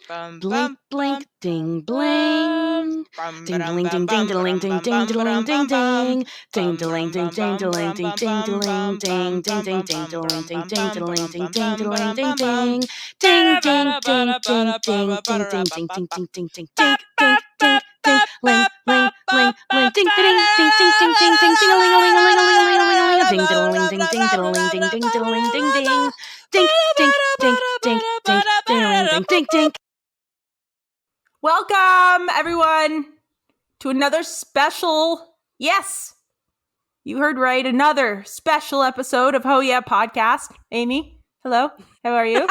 Blink, blink, ding, bling. Ding, ding, ding, ding, ding, ding, ding, ding, ding, ding. Ding, ding, ding, ding, ding, ding, ding, ding, ding, ding, ding, ding, ding, ding, ding, ding, ding, ding, ding, ding. Ding, ding, ding, ding, ding, ding, ding, ding, ding, ding, ding, ding, ding, ding, ding, ding, ling, ling, ling, ling, ding, ding, ding, ding, ding, ding, ding, ding, a ling, a ling, a ling, a ling, a ling, a ling, a ling, a ding, diddling, ding, ding, diddling, ding, ding, diddling, ding, ding. Dink, dink, dink, dink, dink, ding, ding, dink, dink. Welcome, everyone, to another special, yes, you heard right, another special episode of Oh Yeah Podcast. Amy, hello, how are you?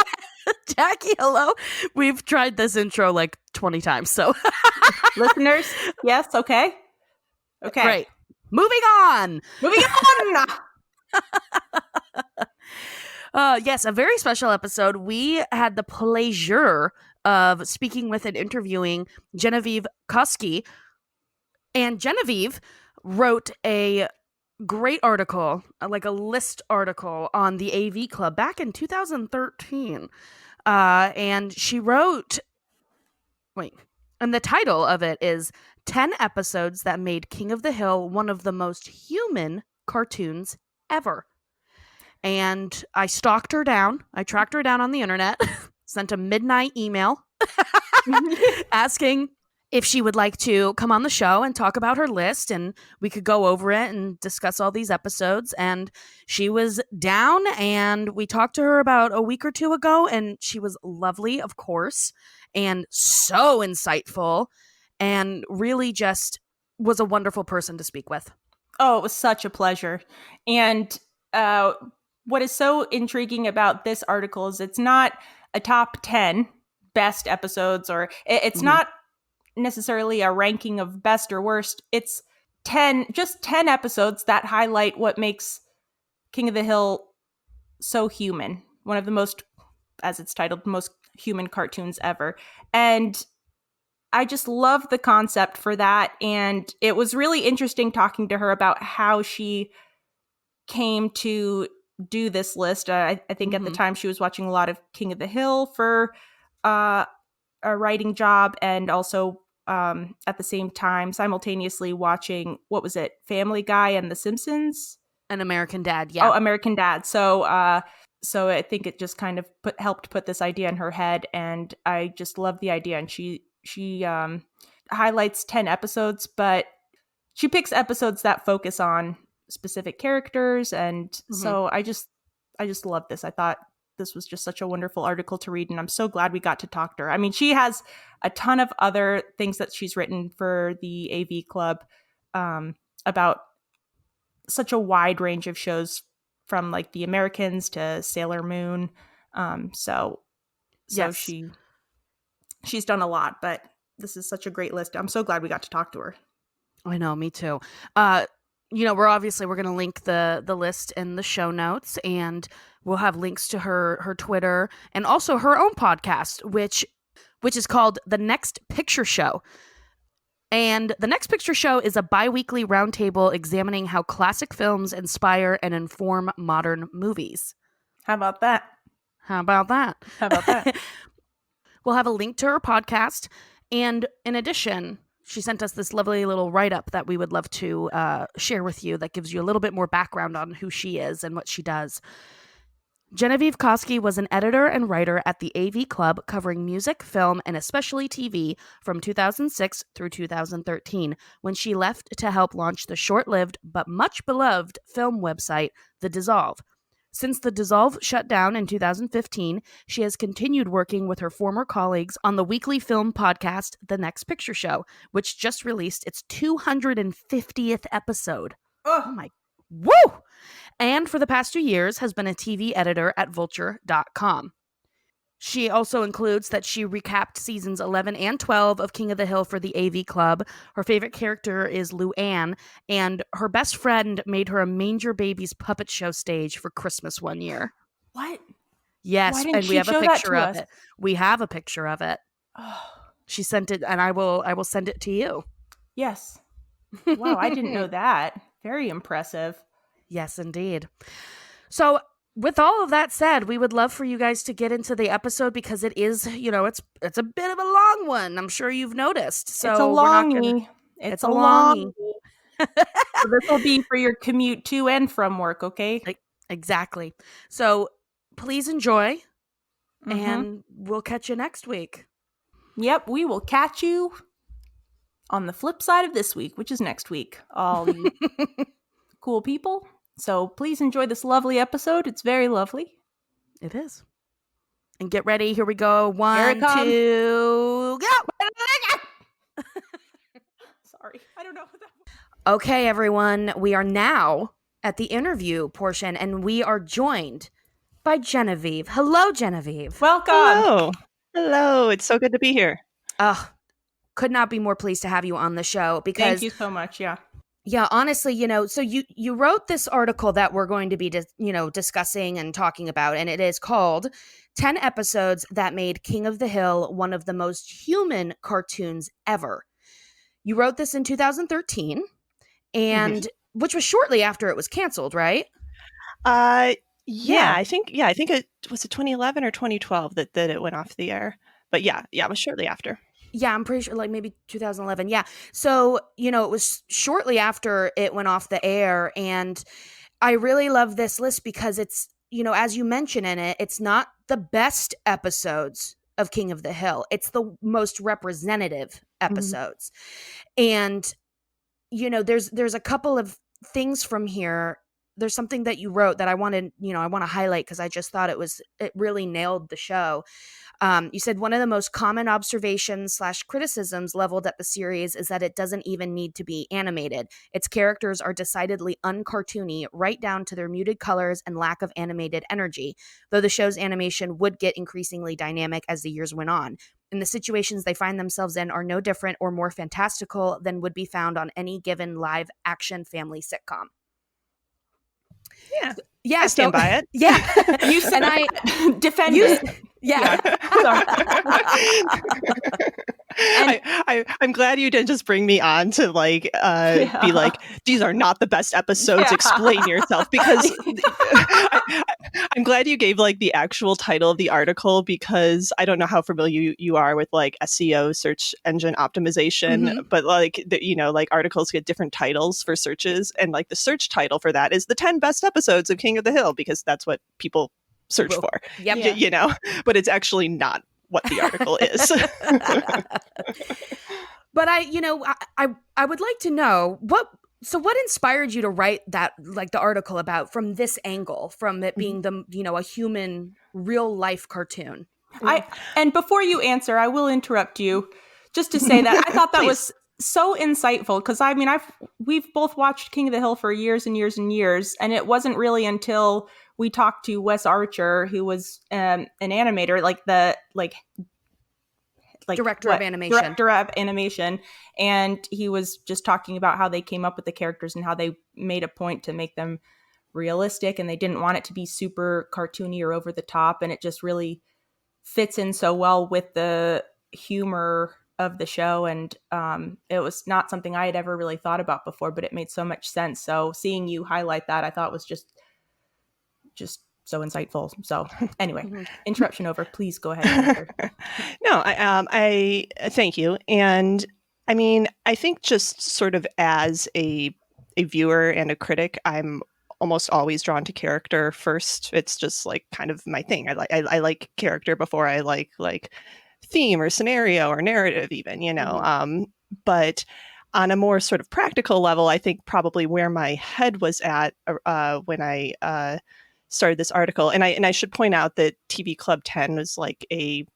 Jackie, hello. We've tried this intro like 20 times, so. Listeners, yes, okay. Okay. Great. Moving on. Yes, a very special episode. We had the pleasure of speaking with and interviewing Genevieve Koski. And Genevieve wrote a great article, like a list article on the AV Club back in 2013. And she wrote, and the title of it is 10 Episodes That Made King of the Hill one of the most human cartoons ever. And I stalked her down. I tracked her down on the internet, sent a midnight email asking if she would like to come on the show and talk about her list, and we could go over it and discuss all these episodes. And she was down, and we talked to her about a week or two ago, and she was lovely, of course, and so insightful, and really just was a wonderful person to speak with. Oh, it was such a pleasure. And what is so intriguing about this article is it's not a top 10 best episodes, or it's not necessarily a ranking of best or worst. It's 10 episodes that highlight what makes King of the Hill so human. One of the most, as it's titled, most human cartoons ever. And I just love the concept for that. And it was really interesting talking to her about how she came to do this list. I think at the time she was watching a lot of King of the Hill for a writing job, and also at the same time simultaneously watching, what was it, Family Guy and The Simpsons? An American Dad, yeah. Oh, American Dad. So I think it just kind of helped put this idea in her head, and I just love the idea. And she highlights 10 episodes, but she picks episodes that focus on specific characters, and so I just love this. I thought this was just such a wonderful article to read, and I'm so glad we got to talk to her. I mean, she has a ton of other things that she's written for the AV Club about such a wide range of shows, from like The Americans to Sailor Moon. So Yes. she's done a lot, but this is such a great list. I'm so glad we got to talk to her. I know, me too. We're going to link the list in the show notes, and we'll have links to her Twitter and also her own podcast, which is called The Next Picture Show. And The Next Picture Show is a bi-weekly roundtable examining how classic films inspire and inform modern movies. How about that? We'll have a link to her podcast. And in addition, she sent us this lovely little write-up that we would love to share with you that gives you a little bit more background on who she is and what she does. Genevieve Koski was an editor and writer at the AV Club, covering music, film, and especially TV from 2006 through 2013, when she left to help launch the short-lived but much-beloved film website, The Dissolve. Since The Dissolve shut down in 2015, she has continued working with her former colleagues on the weekly film podcast, The Next Picture Show, which just released its 250th episode. Oh my, woo! And for the past 2 years has been a TV editor at vulture.com. She also includes that she recapped seasons 11 and 12 of King of the Hill for the AV Club. Her favorite character is Lou Ann, and her best friend made her a Manger Babies puppet show stage for Christmas one year. What? Yes, and we have a picture of it. We have a picture of it. Oh. She sent it, and I will send it to you. Yes. Wow, I didn't know that. Very impressive. Yes, indeed. So with all of that said, we would love for you guys to get into the episode because it is, it's a bit of a long one. I'm sure you've noticed. So it's a we're not gonna. longie. It's a longie. So this will be for your commute to and from work, okay? Exactly. So please enjoy, Mhm. and we'll catch you next week. Yep, we will catch you on the flip side of this week, which is next week. All you cool people. So please enjoy this lovely episode. It's very lovely. It is. And get ready. Here we go. Here it 1, comes. 2, go. Sorry, I don't know what that was. Okay, everyone. We are now at the interview portion, and we are joined by Genevieve. Hello, Genevieve. Welcome. Hello. It's so good to be here. Could not be more pleased to have you on the show because Thank you so much. Yeah. Yeah, honestly, so you wrote this article that we're going to be discussing and talking about, and it is called 10 Episodes That Made King of the Hill One of the Most Human Cartoons Ever. You wrote this in 2013, and which was shortly after it was canceled, right? Yeah, I think it was 2011 or 2012 that it went off the air. But yeah, it was shortly after. Yeah, I'm pretty sure like maybe 2011. Yeah. So, it was shortly after it went off the air. And I really love this list because it's, as you mention in it, it's not the best episodes of King of the Hill. It's the most representative episodes. And, there's a couple of things from here. There's something that you wrote that I want to highlight because I just thought it really nailed the show. You said one of the most common observations / criticisms leveled at the series is that it doesn't even need to be animated. Its characters are decidedly uncartoony, right down to their muted colors and lack of animated energy, though the show's animation would get increasingly dynamic as the years went on. And the situations they find themselves in are no different or more fantastical than would be found on any given live action family sitcom. Yeah, I stand by it. Yeah, you said, and I defend it. Yeah. I'm glad you didn't just bring me on to be like, these are not the best episodes. Explain yourself, because I'm glad you gave the actual title of the article, because I don't know how familiar you are with SEO, search engine optimization, but articles get different titles for searches, and the search title for that is the 10 best episodes of King of the Hill, because that's what people search for. Yep. But it's actually not what the article is. But I would like to know what inspired you to write that, the article about from this angle, from it being a human real life cartoon. And before you answer, I will interrupt you just to say that I thought that was so insightful, because we've both watched King of the Hill for years and years and years, and it wasn't really until we talked to Wes Archer, who was an animator, director of animation, and he was just talking about how they came up with the characters and how they made a point to make them realistic, and they didn't want it to be super cartoony or over the top, and it just really fits in so well with the humor of the show. And it was not something I had ever really thought about before, but it made so much sense. So seeing you highlight that, I thought was just so insightful. So anyway, interruption over. Please go ahead and answer. No, I thank you. And I think just sort of as a viewer and a critic, I'm almost always drawn to character first. It's just kind of my thing. I like character before I like theme or scenario or narrative even, but on a more sort of practical level, I think probably where my head was at when I started this article, and I should point out that TV Club 10 was a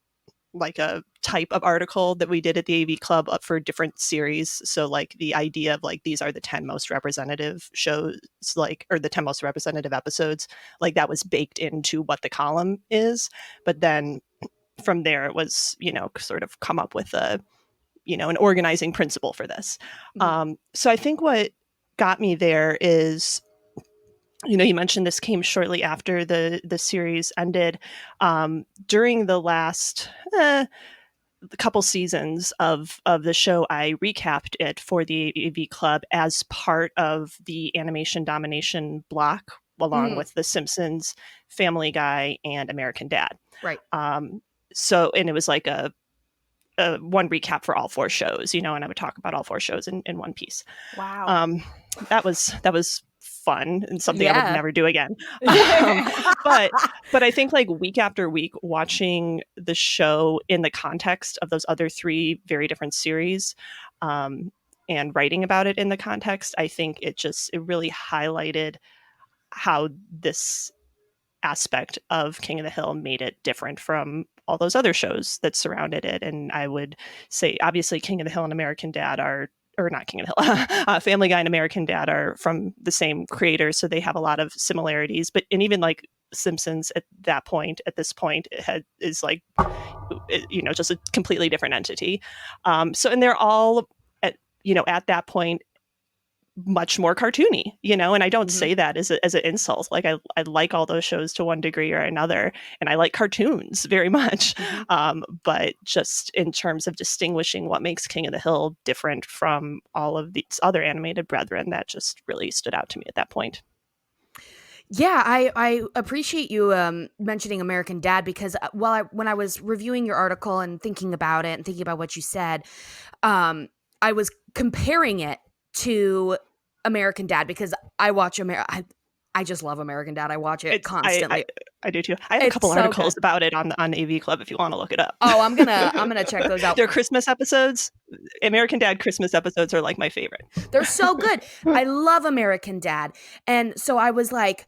type of article that we did at the AV Club up for different series. So the idea of these are the 10 most representative shows, or the 10 most representative episodes, that was baked into what the column is. But then from there it was, sort of come up with an organizing principle for this. So I think what got me there is, you mentioned this came shortly after the series ended. During the last couple seasons of the show, I recapped it for the AV Club as part of the animation domination block along with The Simpsons, Family Guy, and American Dad. Right. So, and it was like a one recap for all 4 shows, and I would talk about all 4 shows in one piece. Wow. That was fun and something I Yeah. would never do again. But I think like week after week, watching the show in the context of those other 3 very different series, and writing about it in the context, I think it really highlighted how this aspect of King of the Hill made it different from all those other shows that surrounded it. And I would say, obviously, King of the Hill and American Dad or not King of the Hill, Family Guy and American Dad are from the same creators, so they have a lot of similarities. But and even like Simpsons at this point, is like, just a completely different entity. So, and they're all at that point much more cartoony, and I don't say that as an insult. Like I like all those shows to one degree or another, and I like cartoons very much. But just in terms of distinguishing what makes King of the Hill different from all of these other animated brethren, that just really stood out to me at that point. Yeah, I appreciate you mentioning American Dad, because when I was reviewing your article and thinking about it and thinking about what you said, I was comparing it to American Dad, because I watch I just love American Dad. I watch it constantly. I do too. I have a couple articles about it on AV Club if you want to look it up. Oh, I'm gonna check those out. Their Christmas episodes, American Dad Christmas episodes, are like my favorite. They're so good. I love American Dad, and so I was like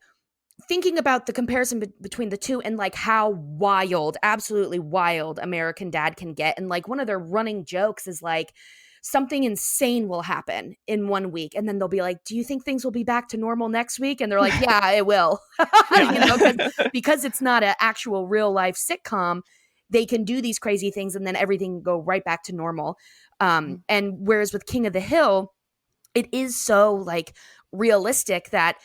thinking about the comparison between the two, and like how wild, absolutely wild American Dad can get. And like one of their running jokes is like, something insane will happen in 1 week, and then they'll be like, do you think things will be back to normal next week? And they're like, yeah, it will. Because it's not an actual real life sitcom, they can do these crazy things and then everything go right back to normal. And whereas with King of the Hill, it is so like realistic that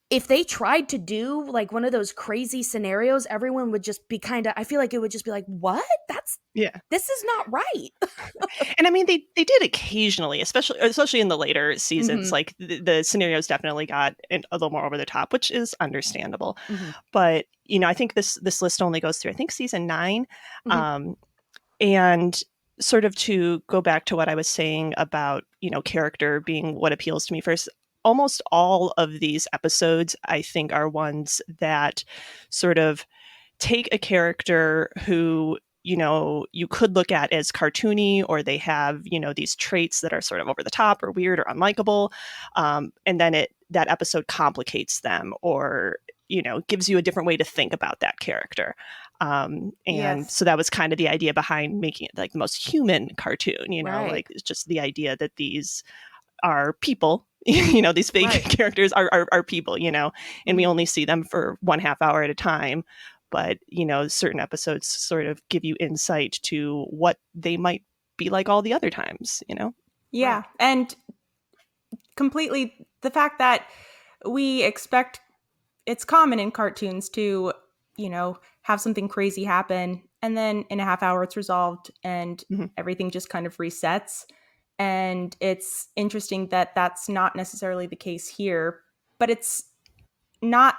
if they tried to do like one of those crazy scenarios, everyone would just be I feel like it would just be like, what? This is not right. And I mean, they did occasionally, especially in the later seasons, like the scenarios definitely got a little more over the top, which is understandable. But, I think this list only goes through, I think, season 9. And sort of to go back to what I was saying about, character being what appeals to me first, almost all of these episodes, I think, are ones that sort of take a character who, you could look at as cartoony, or they have, these traits that are sort of over the top or weird or unlikable. And then that episode complicates them, or, gives you a different way to think about that character. So that was kind of the idea behind making it like the most human cartoon, Right. like it's just the idea that these are people. These fake characters are people, and we only see them for 1/2 hour at a time. But, certain episodes sort of give you insight to what they might be like all the other times, Yeah. Right. And completely the fact that we expect, it's common in cartoons to, have something crazy happen, and then in a 1/2 hour it's resolved and everything just kind of resets. And it's interesting that that's not necessarily the case here, but it's not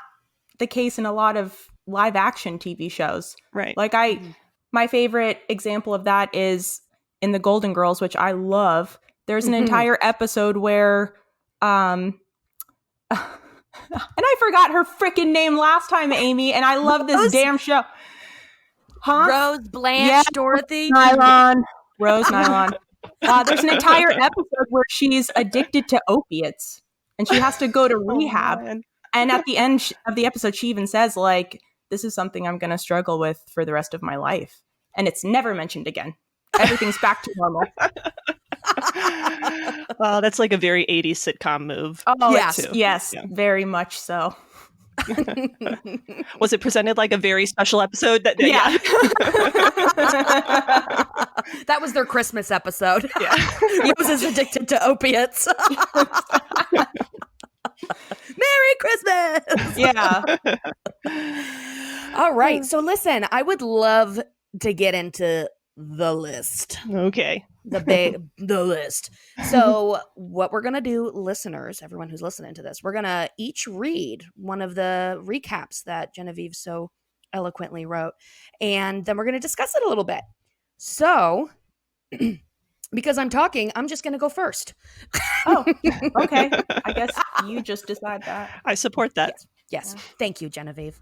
the case in a lot of live action TV shows. Right. Like my favorite example of that is in The Golden Girls, which I love. There's an entire episode where, and I forgot her freaking name last time, Amy, and I love this damn show. Rose, Blanche, Dorothy. Nylon. Rose, Nylon. There's an entire episode where she's addicted to opiates and she has to go to rehab. And at the end of the episode, she even says, like, this is something I'm going to struggle with for the rest of my life. And it's never mentioned again. Everything's back to normal. Well, that's like a very 80s sitcom move. Oh, yes, very much so. Was it presented like a very special episode? Yeah. That was their Christmas episode. Yeah. Rose is addicted to opiates. Merry Christmas! Yeah. All right. So listen, I would love to get into the list. Okay. The list. So what we're going to do, listeners, everyone who's listening to this, we're going to each read one of the recaps that Genevieve so eloquently wrote, and then we're going to discuss it a little bit. So because I'm talking, I'm just going to go first. Oh, okay. I guess you just decide that. I support that. Yes. Yeah. Thank you, Genevieve.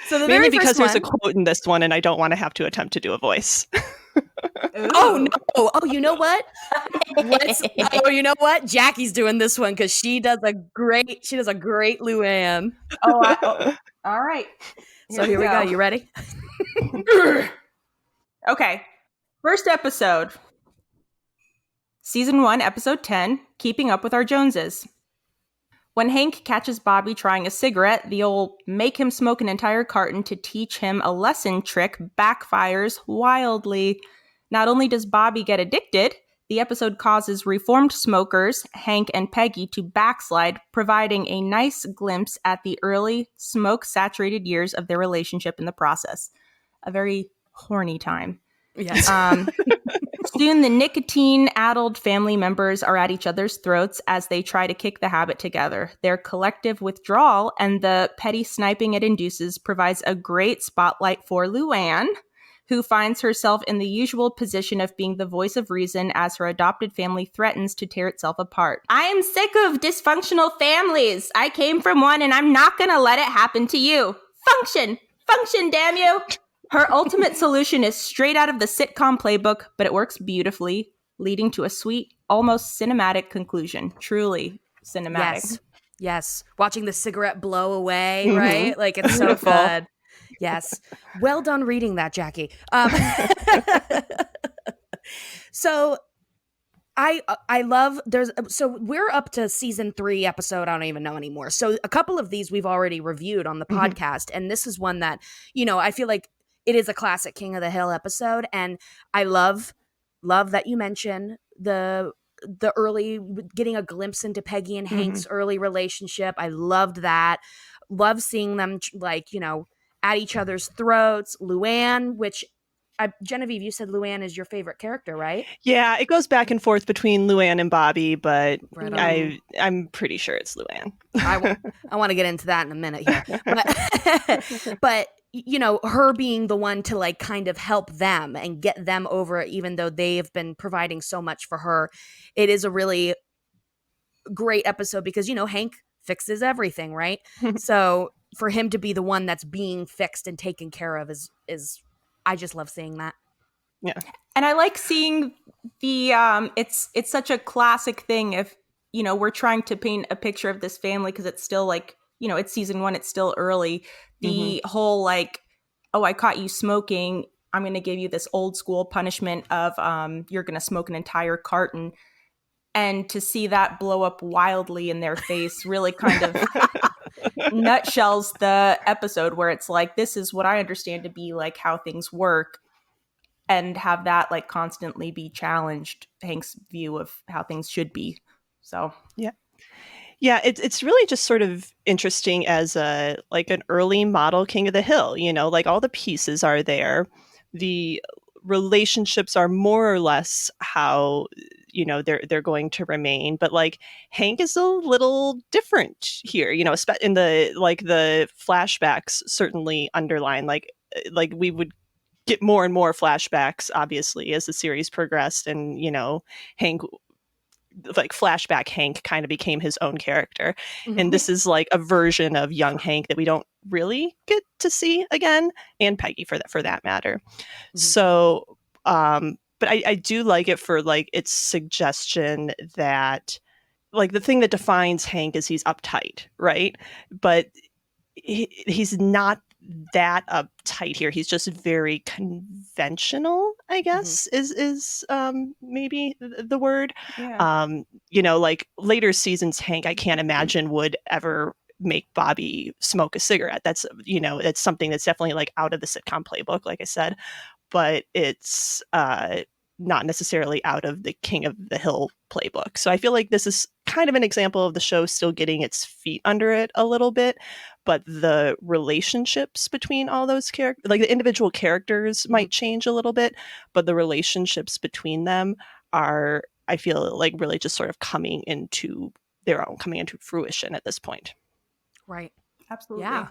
So the Mainly very because first there's one, a quote in this one, and I don't want to have to attempt to do a voice. Oh no! Oh, you know what? You know what? Jackie's doing this one because she does a great Luann. All right. Here we go. You ready? Okay. First episode. Season 1, episode 10, Keeping Up with Our Joneses. When Hank catches Bobby trying a cigarette, the old make him smoke an entire carton to teach him a lesson trick backfires wildly. Not only does Bobby get addicted, the episode causes reformed smokers, Hank and Peggy, to backslide, providing a nice glimpse at the early smoke-saturated years of their relationship in the process. A very horny time. Yes. Soon, the nicotine-addled family members are at each other's throats as they try to kick the habit together. Their collective withdrawal and the petty sniping it induces provides a great spotlight for Luann, who finds herself in the usual position of being the voice of reason as her adopted family threatens to tear itself apart. I am sick of dysfunctional families. I came from one and I'm not going to let it happen to you. Function! Function, damn you! Her ultimate solution is straight out of the sitcom playbook, but it works beautifully, leading to a sweet, almost cinematic conclusion. Truly cinematic. Yes. Watching the cigarette blow away, right? Like, it's so good. Yes. Well done reading that, Jackie. So I love we're up to season 3 episode. I don't even know anymore. So a couple of these we've already reviewed on the podcast. And this is one that, I feel like it is a classic King of the Hill episode. And I love that you mention the early getting a glimpse into Peggy and Hank's early relationship. I loved that. Love seeing them at each other's throats. Luann, which Genevieve, you said Luann is your favorite character, right? Yeah, it goes back and forth between Luann and Bobby, but right I'm pretty sure it's Luann. I want to get into that in a minute here. But her being the one to like kind of help them and get them over it, even though they have been providing so much for her. It is a really great episode because, Hank fixes everything, right? So for him to be the one that's being fixed and taken care of is I just love seeing that. Yeah. And I like seeing the it's such a classic thing if we're trying to paint a picture of this family because it's still like, it's season 1, it's still early. The whole like, oh, I caught you smoking, I'm going to give you this old school punishment of you're going to smoke an entire carton. And to see that blow up wildly in their face really kind of nutshells the episode where it's like, this is what I understand to be like how things work, and have that like constantly be challenged, Hank's view of how things should be. So yeah, it's really just sort of interesting as an early model King of the Hill. Like all the pieces are there, the relationships are more or less how they're going to remain, but like Hank is a little different here, in the flashbacks certainly underline like we would get more and more flashbacks obviously as the series progressed, and Hank, like flashback Hank, kind of became his own character. And this is like a version of young Hank that we don't really get to see again, and Peggy for that matter. So but I do like it for like its suggestion that like the thing that defines Hank is he's uptight, right? But he's not that uptight here. He's just very conventional, I guess, is maybe the word. Yeah. Like later seasons Hank, I can't imagine would ever make Bobby smoke a cigarette. That's it's something that's definitely like out of the sitcom playbook, like I said, but it's not necessarily out of the King of the Hill playbook. So I feel like this is kind of an example of the show still getting its feet under it a little bit, but the relationships between all those characters, like the individual characters might change a little bit, but the relationships between them are, I feel like, really just sort of coming into their own, coming into fruition at this point. Right. Absolutely. Yeah.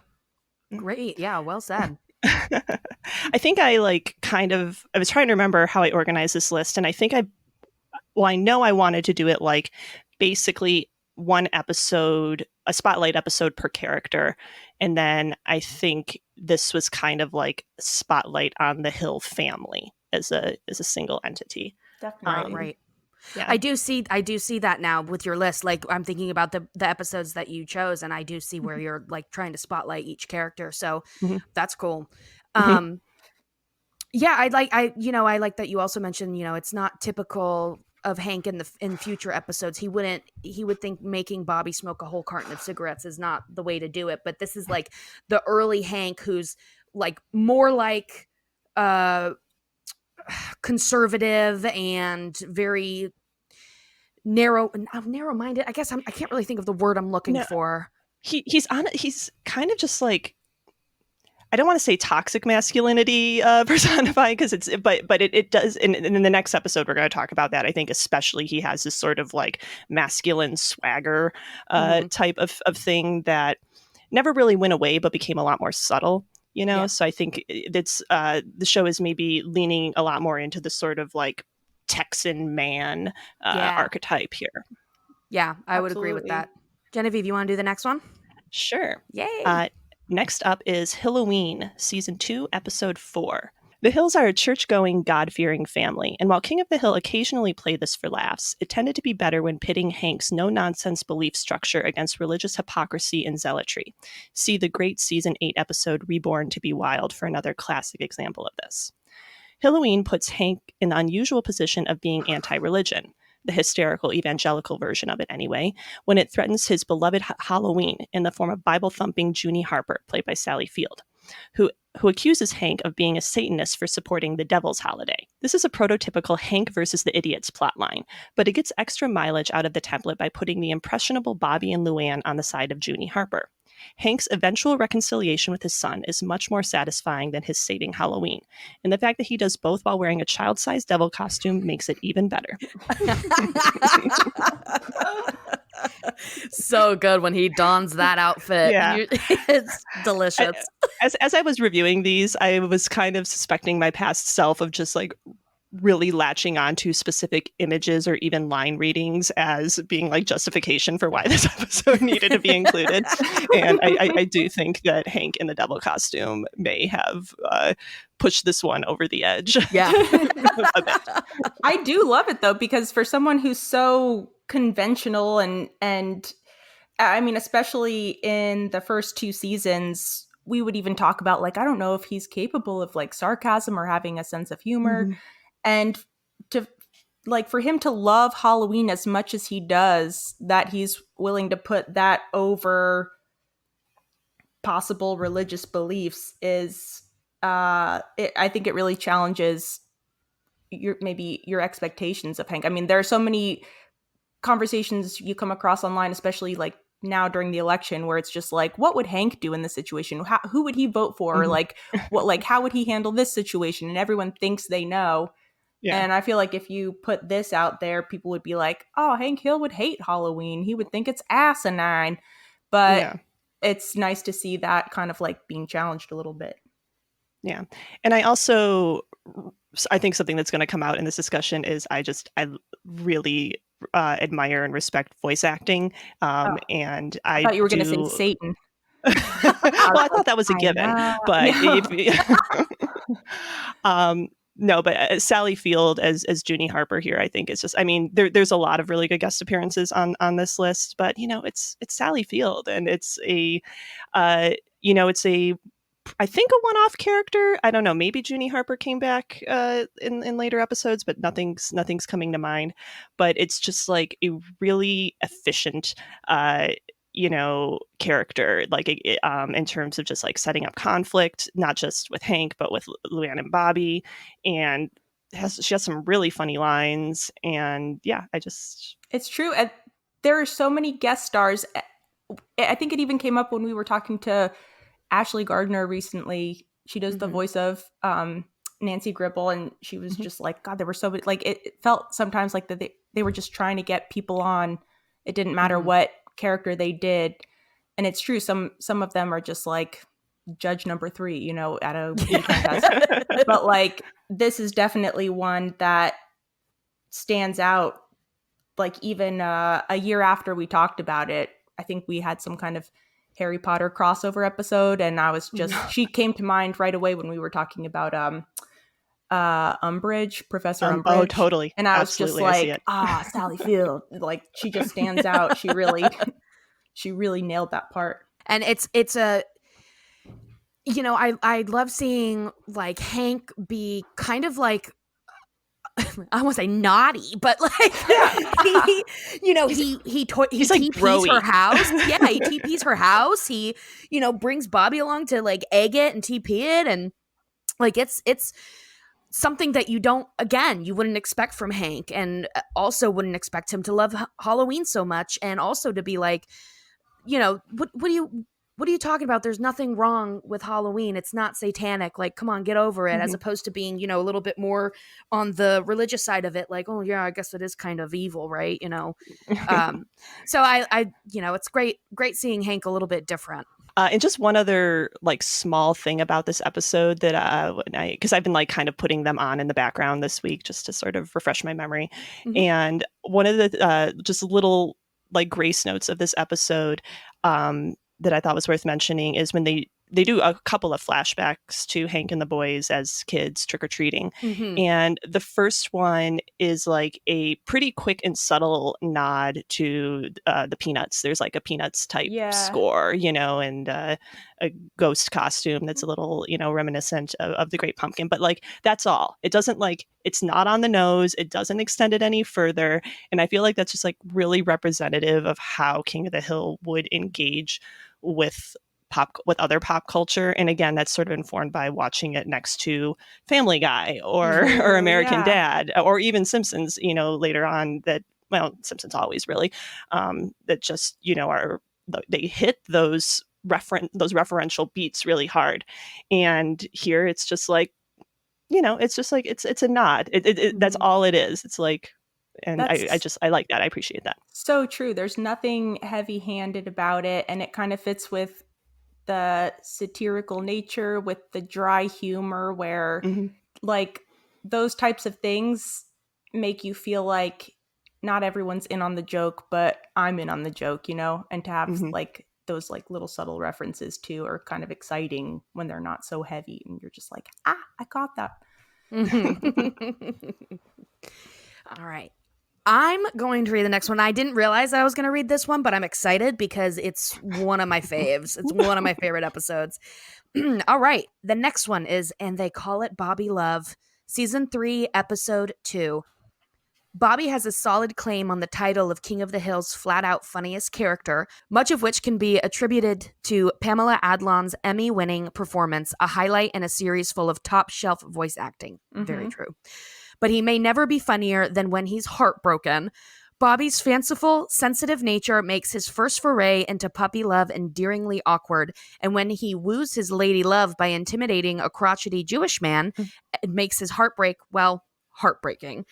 Great. Yeah. Well said. I think I was trying to remember how I organized this list, and I think I know I wanted to do it like basically one episode, a spotlight episode per character. And then I think this was kind of like spotlight on the Hill family as a single entity. Definitely. Right. Yeah. I do see that now with your list. Like, I'm thinking about the episodes that you chose, and I do see where you're like trying to spotlight each character. So that's cool. Yeah, I like that you also mentioned, it's not typical of Hank in future episodes. He would think making Bobby smoke a whole carton of cigarettes is not the way to do it. But this is like the early Hank, who's like more like conservative and very narrow-minded. I guess I can't really think of the word I'm looking for. He's kind of just like, I don't want to say toxic masculinity personified, because it does. In the next episode, we're going to talk about that. I think especially he has this sort of like masculine swagger type of thing that never really went away, but became a lot more subtle. So I think it's the show is maybe leaning a lot more into the sort of like Texan man archetype here. Yeah, I would agree with that. Genevieve, you want to do the next one? Sure. Yay. Next up is Halloween, Season 2, Episode 4. The Hills are a church-going, God-fearing family, and while King of the Hill occasionally played this for laughs, it tended to be better when pitting Hank's no-nonsense belief structure against religious hypocrisy and zealotry. See the great Season 8 episode Reborn to be Wild for another classic example of this. Halloween puts Hank in the unusual position of being anti-religion, the hysterical evangelical version of it anyway, when it threatens his beloved Halloween in the form of Bible-thumping Junie Harper, played by Sally Field, who accuses Hank of being a Satanist for supporting the devil's holiday. This is a prototypical Hank versus the idiots plotline, but it gets extra mileage out of the template by putting the impressionable Bobby and Luann on the side of Junie Harper. Hank's eventual reconciliation with his son is much more satisfying than his saving Halloween, and the fact that he does both while wearing a child-sized devil costume makes it even better. So good when he dons that outfit. Yeah. It's delicious. As I was reviewing these, I was kind of suspecting my past self of just like really latching onto specific images or even line readings as being like justification for why this episode needed to be included. And I do think that Hank in the devil costume may have pushed this one over the edge. Yeah. I do love it though, because for someone who's so conventional and I mean, especially in the first 2 seasons, we would even talk about like, I don't know if he's capable of like sarcasm or having a sense of humor. And for him to love Halloween as much as he does, that he's willing to put that over possible religious beliefs is, I think it really challenges your expectations of Hank. I mean, there are so many conversations you come across online, especially like now during the election, where it's just like, what would Hank do in this situation? Who would he vote for? Or like, how would he handle this situation? And everyone thinks they know. Yeah. And I feel like if you put this out there, people would be like, oh, Hank Hill would hate Halloween. He would think it's asinine. But it's nice to see that kind of like being challenged a little bit. Yeah. And I think something that's going to come out in this discussion is I really admire and respect voice acting. And I thought you were going to say Satan. Well, I thought that was a given. But no, but Sally Field as Junie Harper here, I think it's just, I mean, there's a lot of really good guest appearances on this list, but it's Sally Field, and it's I think a one-off character. I don't know, maybe Junie Harper came back in later episodes, but nothing's coming to mind. But it's just like a really efficient character, like in terms of just like setting up conflict, not just with Hank, but with Luann and Bobby. And she has some really funny lines. And yeah, it's true. there are so many guest stars. I think it even came up when we were talking to Ashley Gardner recently. She does the voice of Nancy Gribble, and she was just like, God, there were so many, like it felt sometimes like that they were just trying to get people on. It didn't matter what character they did. And it's true, some of them are just like judge number 3, you know, at a beauty contest. But like this is definitely one that stands out. Like even a year after we talked about it, I think we had some kind of Harry Potter crossover episode, and I was just she came to mind right away when we were talking about Umbridge, Professor Umbridge. Oh, totally. And I Absolutely, was just like, Sally Field, like she just stands out. She really nailed that part. And it's a, you know, I love seeing like Hank be kind of like, I won't say naughty, but like he, you know, he like TPs her house. Yeah, he TPs her house. He, you know, brings Bobby along to like egg it and TP it, and like it's something that you wouldn't expect from Hank, and also wouldn't expect him to love Halloween so much, and also to be like, you know, what are you talking about? There's nothing wrong with Halloween. It's not satanic. Like, come on, get over it. As opposed to being, you know, a little bit more on the religious side of it. Like, oh yeah, I guess it is kind of evil, right? You know? So I, you know, it's great seeing Hank a little bit different. And just one other like small thing about this episode that because I've been like kind of putting them on in the background this week just to sort of refresh my memory. And one of the just little like grace notes of this episode that I thought was worth mentioning is when they do a couple of flashbacks to Hank and the boys as kids trick-or-treating. And the first one is like a pretty quick and subtle nod to the Peanuts. There's like a Peanuts type score, you know, and a ghost costume that's a little, you know, reminiscent of the Great Pumpkin. But like, that's all. It doesn't like, it's not on the nose. It doesn't extend it any further. And I feel like that's just like really representative of how King of the Hill would engage with other pop culture. And again, that's sort of informed by watching it next to Family Guy or American Dad or even Simpsons, you know, later on that, well, Simpsons always really, that just, you know, they hit those referential beats really hard. And here it's just like, you know, it's just like, it's a nod. That's all it is. It's like, and I like that. I appreciate that. So true. There's nothing heavy-handed about it. And it kind of fits with the satirical nature, with the dry humor, where like those types of things make you feel like not everyone's in on the joke, but I'm in on the joke, you know? And to have like those like little subtle references too are kind of exciting when they're not so heavy and you're just like, I caught that. All right. I'm going to read the next one. I didn't realize I was going to read this one, but I'm excited because it's one of my faves. It's one of my favorite episodes. All right. The next one is And They Call It Bobby Love, Season 3, Episode 2. Bobby has a solid claim on the title of King of the Hill's flat-out funniest character, much of which can be attributed to Pamela Adlon's Emmy-winning performance, a highlight in a series full of top-shelf voice acting. Very true. But he may never be funnier than when he's heartbroken. Bobby's fanciful, sensitive nature makes his first foray into puppy love endearingly awkward, and when he woos his lady love by intimidating a crotchety Jewish man, it makes his heartbreak, well, heartbreaking.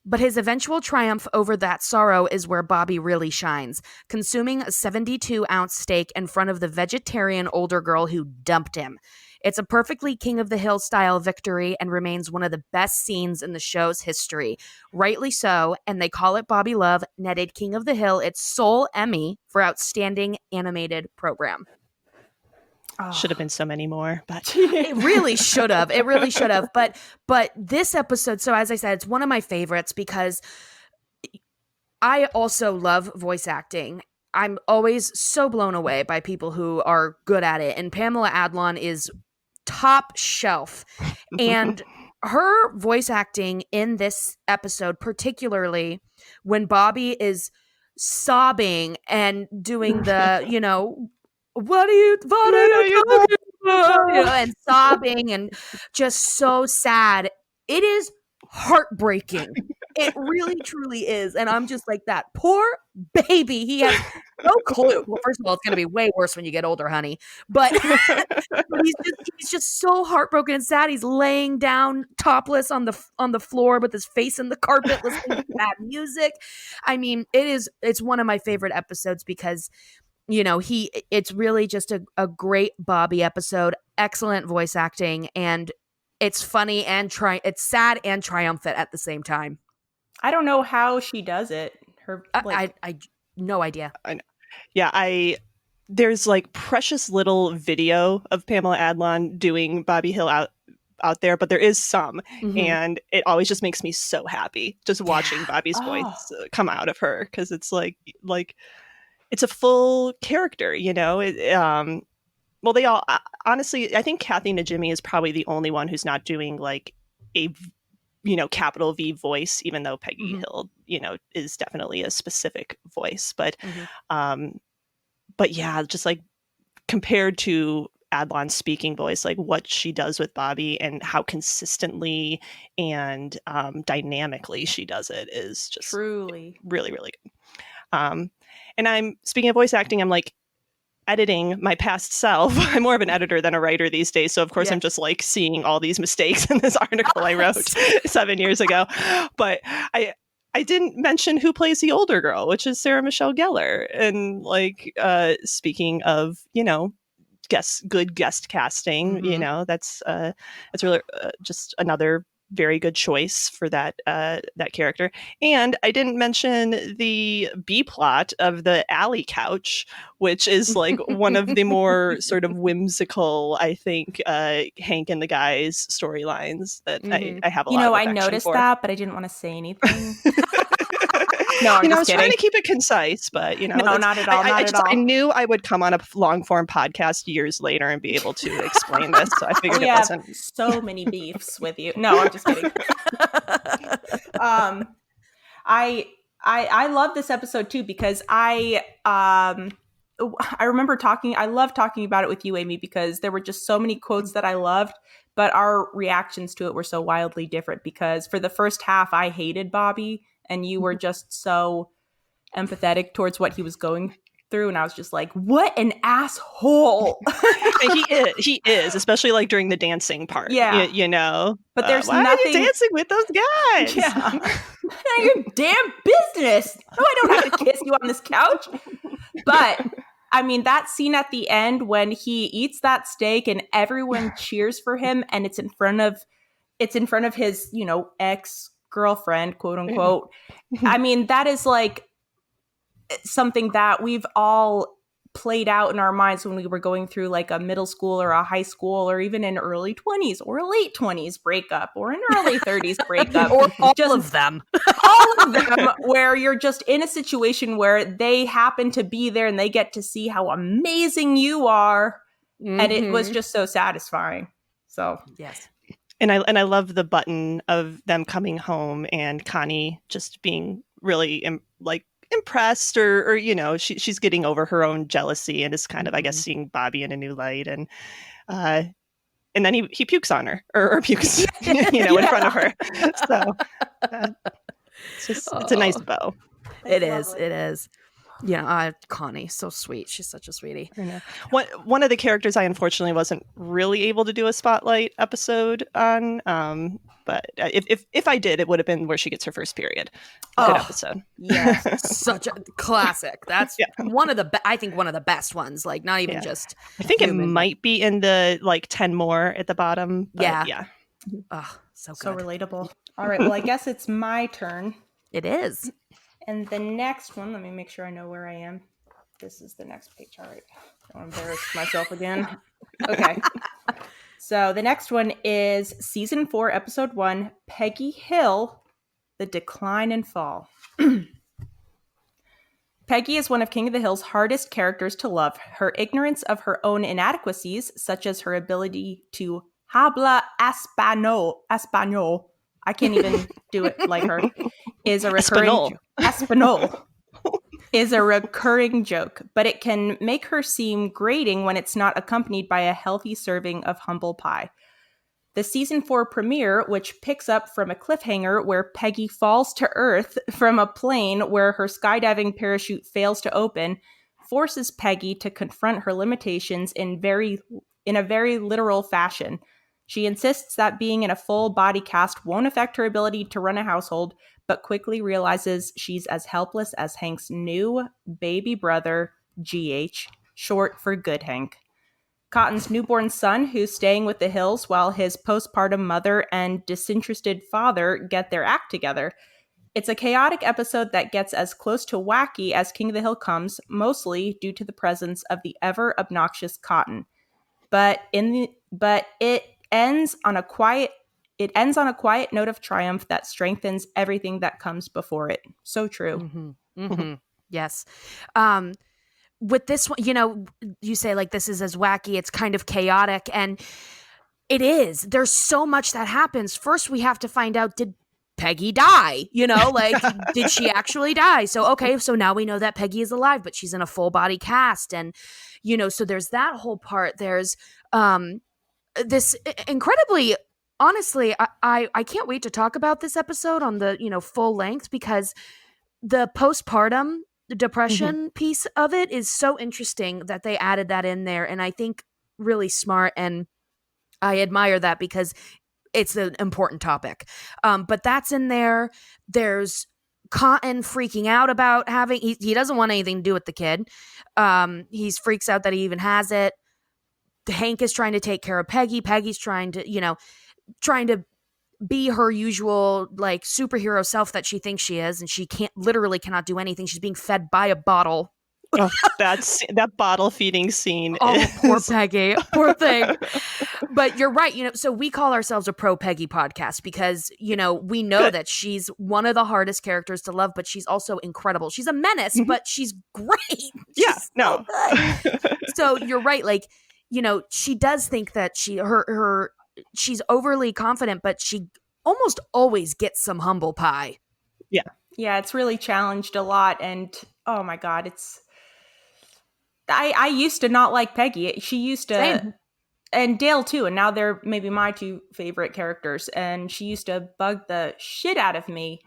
But his eventual triumph over that sorrow is where Bobby really shines, consuming a 72-ounce steak in front of the vegetarian older girl who dumped him. It's a perfectly King of the Hill style victory and remains one of the best scenes in the show's history. Rightly so, And They Call It Bobby Love netted King of the Hill its sole Emmy for Outstanding Animated Program. Should have been so many more, but it really should have. It really should have. But this episode, so as I said, it's one of my favorites because I also love voice acting. I'm always so blown away by people who are good at it. And Pamela Adlon is top shelf. And her voice acting in this episode, particularly when Bobby is sobbing and doing the, you know, what are you talking about? You know, and sobbing and just so sad. It is heartbreaking. It really truly is. And I'm just like, that poor baby. He has no clue. Well, first of all, it's going to be way worse when you get older, honey. But, but he's just so heartbroken and sad. He's laying down topless on the floor with his face in the carpet, listening to bad music. I mean, it's one of my favorite episodes because, you know, it's really just a great Bobby episode, excellent voice acting, and it's funny and it's sad and triumphant at the same time. I don't know how she does it. I no idea. I know. Yeah, there's like precious little video of Pamela Adlon doing Bobby Hill out there, but there is some, and it always just makes me so happy just watching Bobby's voice come out of her, because it's like it's a full character, you know. Well, they all honestly, I think Kathy Najimy is probably the only one who's not doing like a, you know, capital V voice, even though Peggy Hill, you know, is definitely a specific voice. But yeah, just like compared to Adlon's speaking voice, like what she does with Bobby and how consistently and dynamically she does it is just truly really, really good. And I'm speaking of voice acting, I'm like editing my past self. I'm more of an editor than a writer these days. So of course I'm just like seeing all these mistakes in this article I wrote 7 years ago. But I didn't mention who plays the older girl, which is Sarah Michelle Gellar. And like, speaking of, you know, good guest casting, you know, that's really just another very good choice for that character. And I didn't mention the B plot of the alley couch, which is like one of the more sort of whimsical, I think, Hank and the guys storylines that I have a lot of affection I noticed for. that, but I didn't want to say anything. No, I'm I was just kidding. trying to keep it concise, but you know, no, not at all. I knew I would come on a long form podcast years later and be able to explain this. So I figured it wasn't so many beefs with you. No, I'm just kidding. I love this episode too, because I remember I love talking about it with you, Amy, because there were just so many quotes that I loved, but our reactions to it were so wildly different. Because for the first half, I hated Bobby, and you were just so empathetic towards what he was going through, and I was just like, what an asshole. And he is, especially like during the dancing part. Yeah. You know, but there's why nothing are you dancing with those guys? Yeah. None of your damn business. No, I don't have to kiss you on this couch. But I mean, that scene at the end when he eats that steak and everyone cheers for him, and it's in front of his, you know, ex-girlfriend, quote unquote. I mean, that is like something that we've all played out in our minds when we were going through like a middle school or a high school or even an early 20s or a late 20s breakup or an early 30s breakup. Or all of them. All of them, where you're just in a situation where they happen to be there and they get to see how amazing you are. And it was just so satisfying. So, yes. And I love the button of them coming home and Connie just being really impressed, or you know, she's getting over her own jealousy and is kind of, I guess, seeing Bobby in a new light, and then he pukes on her or pukes you know, in front of her. So it's a nice bow. It is. Yeah, Connie, so sweet. She's such a sweetie. I know. One of the characters I unfortunately wasn't really able to do a spotlight episode on, but if I did, it would have been where she gets her first period. Good episode. Yes, such a classic. That's one of the I think one of the best ones. Like, not even just. I think it might be in the like 10 more at the bottom. Yeah. Oh, so good. So relatable. All right. Well, I guess it's my turn. It is. And the next one, let me make sure I know where I am. This is the next page. All right. Don't embarrass myself again. Okay. So the next one is season 4, episode 1, Peggy Hill, The Decline and Fall. Peggy is one of King of the Hill's hardest characters to love. Her ignorance of her own inadequacies, such as her ability to habla español, I can't even do it like her, is a recurring Espanol is a recurring joke, but it can make her seem grating when it's not accompanied by a healthy serving of humble pie. The season 4 premiere, which picks up from a cliffhanger where Peggy falls to Earth from a plane where her skydiving parachute fails to open, forces Peggy to confront her limitations in a very literal fashion. She insists that being in a full body cast won't affect her ability to run a household, but quickly realizes she's as helpless as Hank's new baby brother, GH, short for Good Hank. Cotton's newborn son, who's staying with the Hills while his postpartum mother and disinterested father get their act together. It's a chaotic episode that gets as close to wacky as King of the Hill comes, mostly due to the presence of the ever obnoxious Cotton. But it ends on a quiet note of triumph that strengthens everything that comes before it. So true. Mm-hmm. Mm-hmm. Yes. With this one, you say like this is as wacky, it's kind of chaotic, and it is. There's so much that happens. First, we have to find out, did Peggy die? Like, did she actually die? So, okay, so now we know that Peggy is alive, but she's in a full body cast. And, so there's that whole part. There's this incredibly, honestly, I can't wait to talk about this episode on the, full length, because the postpartum depression piece of it is so interesting that they added that in there. And I think really smart. And I admire that because it's an important topic. But that's in there. There's Cotton freaking out about he doesn't want anything to do with the kid. He freaks out that he even has it. Hank is trying to take care of Peggy. Peggy's trying to be her usual like superhero self that she thinks she is, and she cannot do anything. She's being fed by a bottle. Oh, that bottle feeding scene. Oh, poor Peggy. Poor thing. But you're right. So we call ourselves a pro Peggy podcast because, we know that she's one of the hardest characters to love, but she's also incredible. She's a menace, but she's great. She's so good. So you're right. Like, she does think that she's overly confident, but she almost always gets some humble pie. Yeah. Yeah, it's really challenged a lot. And oh my God, I used to not like Peggy. She used to, Same. And Dale too. And now they're maybe my two favorite characters. And she used to bug the shit out of me.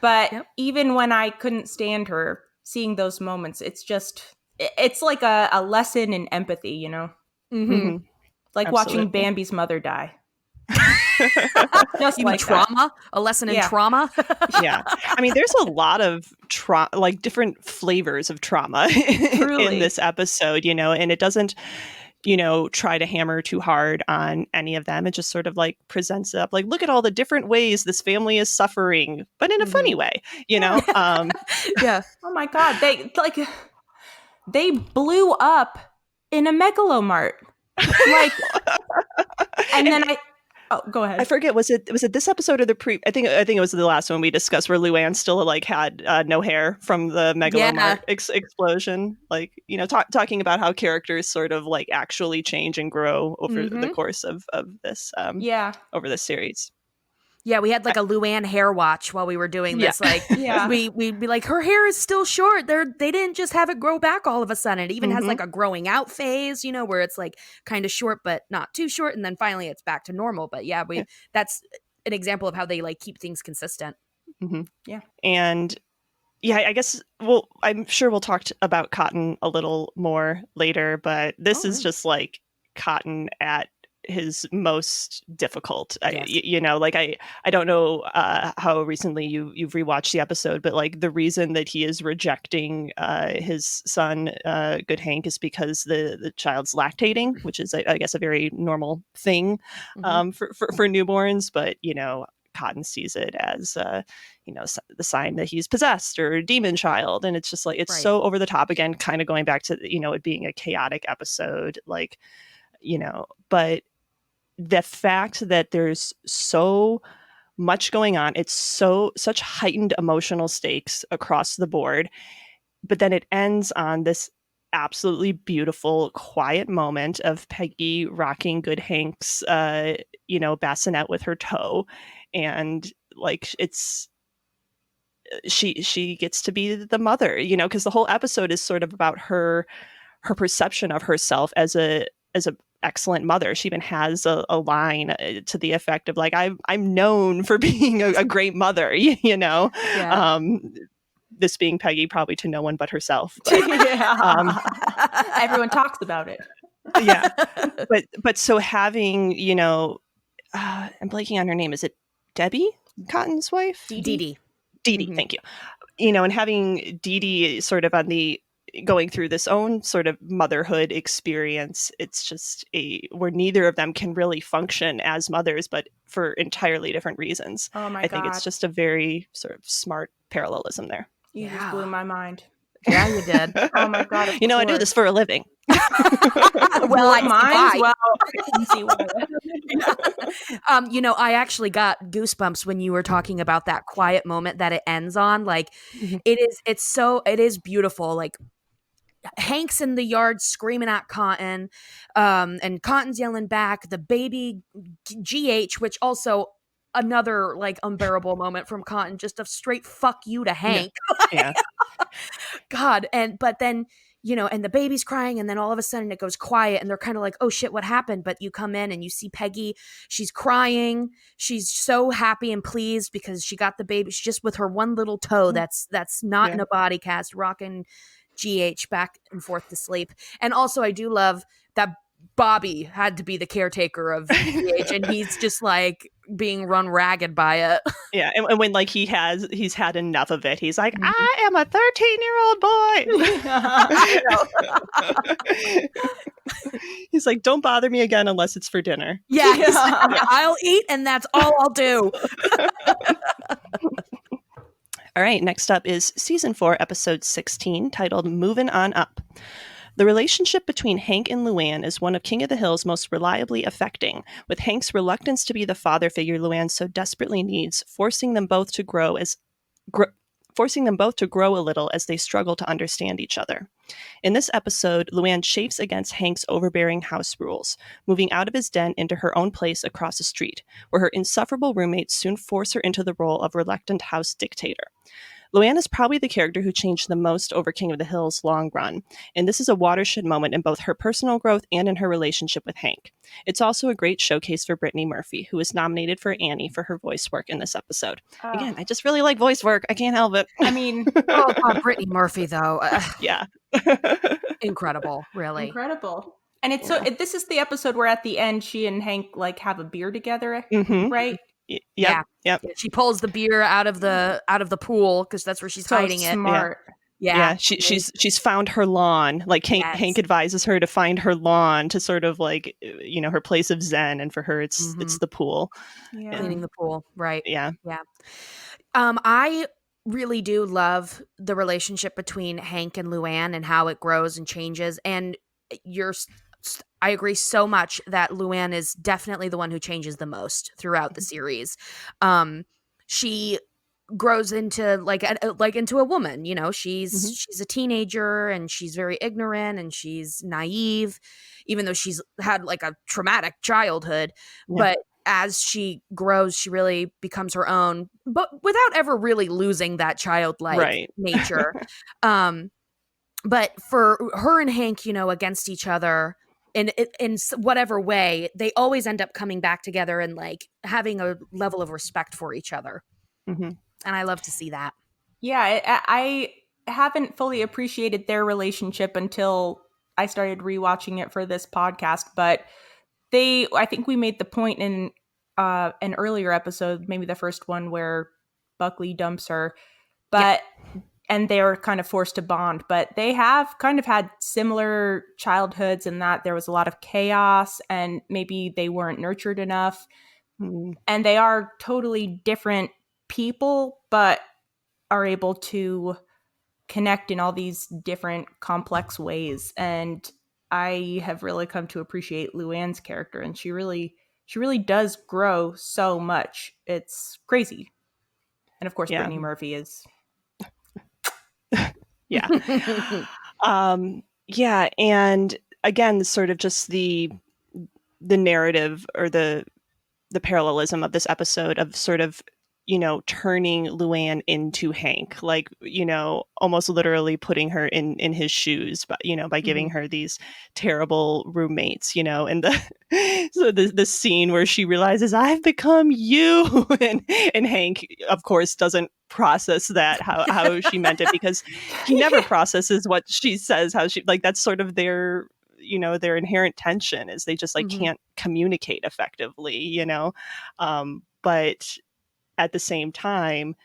But even when I couldn't stand her, seeing those moments, it's like a lesson in empathy, Mm-hmm. Like watching Bambi's mother die. Just like trauma, a lesson in trauma. Yeah, I mean, there's a lot of like different flavors of trauma in this episode, and it doesn't, try to hammer too hard on any of them. It just sort of like presents it up, like, look at all the different ways this family is suffering, but in a funny way, Yeah. Oh my God, they blew up in a megalomart, like, and then go ahead. I forget, was it this episode or the I think it was the last one we discussed where Luann still like had no hair from the megalomart explosion. Like, talking about how characters sort of like actually change and grow over the course of this over this series. Yeah, we had like a Luann hair watch while we were doing this. Like, we'd be like, her hair is still short. They didn't just have it grow back all of a sudden. It even has like a growing out phase, where it's like kind of short but not too short, and then finally it's back to normal. But that's an example of how they like keep things consistent. Mm-hmm. Yeah, and I guess I'm sure we'll talk about Cotton a little more later, but this is just like Cotton at his most difficult. Yes. I don't know how recently you've rewatched the episode, but like the reason that he is rejecting his son Good Hank is because the child's lactating, which is I guess a very normal thing for newborns, but Cotton sees it as the sign that he's possessed or a demon child, and it's just like it's so over the top, again kind of going back to it being a chaotic episode, like but the fact that there's so much going on, it's such heightened emotional stakes across the board, but then it ends on this absolutely beautiful quiet moment of Peggy rocking Good Hank's bassinet with her toe, and like it's she gets to be the mother, because the whole episode is sort of about her perception of herself as excellent mother. She even has a line to the effect of like, I'm known for being a great mother, you know? Yeah. This being Peggy, probably to no one but herself. But, everyone talks about it. Yeah. But so having, you know, I'm blanking on her name. Is it Debbie, Cotton's wife? Dee Dee. Dee, thank you. You know, and having Dee Dee sort of on the going through this own sort of motherhood experience, it's just where neither of them can really function as mothers, but for entirely different reasons. Oh my I think it's just a very sort of smart parallelism there. You just blew my mind. Yeah, you did. Oh my God. You know, I do this for a living. Well, mine's well. I can see why. You know, I actually got goosebumps when you were talking about that quiet moment that it ends on. Like, it is beautiful. Like, Hank's in the yard screaming at Cotton, and Cotton's yelling back. The baby GH, which also another like unbearable moment from Cotton, just a straight fuck you to Hank. Yeah. God, but then, you know, and the baby's crying, and then all of a sudden it goes quiet, and they're kind of like, oh shit, what happened? But you come in and you see Peggy, she's crying, she's so happy and pleased because she got the baby. She's just with her one little toe that's not in a body cast, rocking GH back and forth to sleep. And also I do love that Bobby had to be the caretaker of GH, and he's just like being run ragged by it. Yeah, and when like he's had enough of it, he's like, I am a 13-year-old boy. He's like, don't bother me again unless it's for dinner. Yeah, I'll eat, and that's all I'll do. All right, next up is Season 4, Episode 16, titled Movin' On Up. The relationship between Hank and Luann is one of King of the Hill's most reliably affecting, with Hank's reluctance to be the father figure Luann so desperately needs, forcing them both to grow a little as they struggle to understand each other. In this episode, Luann chafes against Hank's overbearing house rules, moving out of his den into her own place across the street, where her insufferable roommates soon force her into the role of reluctant house dictator. Luann is probably the character who changed the most over King of the Hill's long run, and this is a watershed moment in both her personal growth and in her relationship with Hank. It's also a great showcase for Brittany Murphy, who was nominated for Annie for her voice work in this episode. Again, I just really like voice work. I can't help it. I mean, oh God, Brittany Murphy though. Yeah. Incredible, really. Incredible. And it's this is the episode where at the end she and Hank like have a beer together, right? Yep. She pulls the beer out of the pool because that's where she's hiding smart. it. Yeah. She's found her lawn. Like Hank advises her to find her lawn to sort of like, you know, her place of zen, and for her it's the pool. Yeah. Cleaning the pool, right? Yeah. I really do love the relationship between Hank and Luann and how it grows and changes. And I agree so much that Luann is definitely the one who changes the most throughout the series. She grows into into a woman, you know, she's a teenager, and she's very ignorant, and she's naive, even though she's had like a traumatic childhood. But as she grows, she really becomes her own, but without ever really losing that childlike nature. But for her and Hank, you know, against each other, in whatever way, they always end up coming back together and like having a level of respect for each other. And I love to see that. Yeah, I haven't fully appreciated their relationship until I started rewatching it for this podcast. But I think we made the point in an earlier episode, maybe the first one, where Buckley dumps her, and they're kind of forced to bond. But they have kind of had similar childhoods in that there was a lot of chaos, and maybe they weren't nurtured enough. And they are totally different people, but are able to connect in all these different complex ways. And I have really come to appreciate Luann's character, and she really does grow so much. It's crazy. And of course, Brittany Murphy is. And again, sort of just the narrative or the parallelism of this episode of sort of turning Luann into Hank, like, almost literally putting her in his shoes, but, by giving her these terrible roommates, and so the scene where she realizes I've become you, and Hank, of course, doesn't process that, how she meant it, because he never processes what she says, how she, like, that's sort of their, their inherent tension is they just like can't communicate effectively, but at the same time,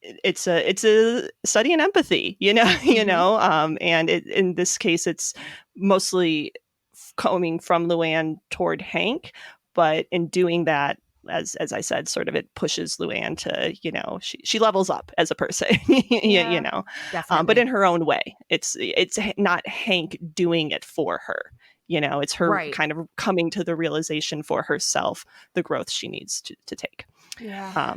it's a study in empathy, and in this case, it's mostly coming from Luann toward Hank, but in doing that, as I said, sort of it pushes Luann to, she levels up as a person, Definitely. but in her own way. It's not Hank doing it for her. It's her kind of coming to the realization for herself, the growth she needs to take. Yeah.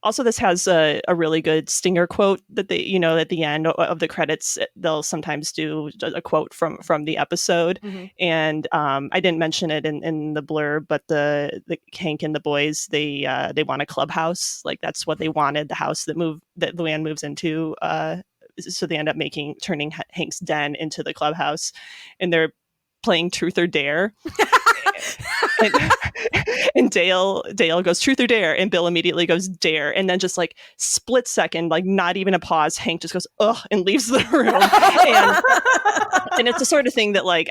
Also, this has a really good stinger quote that they, at the end of the credits, they'll sometimes do a quote from the episode. And I didn't mention it in the blurb, but the Hank and the boys, they want a clubhouse. Like, that's what they wanted, the house that Luann moves into. So they end up turning Hank's den into the clubhouse, and they're playing Truth or Dare. and Dale goes truth or dare, and Bill immediately goes dare, and then just like split second, like not even a pause, Hank just goes ugh and leaves the room. and it's the sort of thing that, like,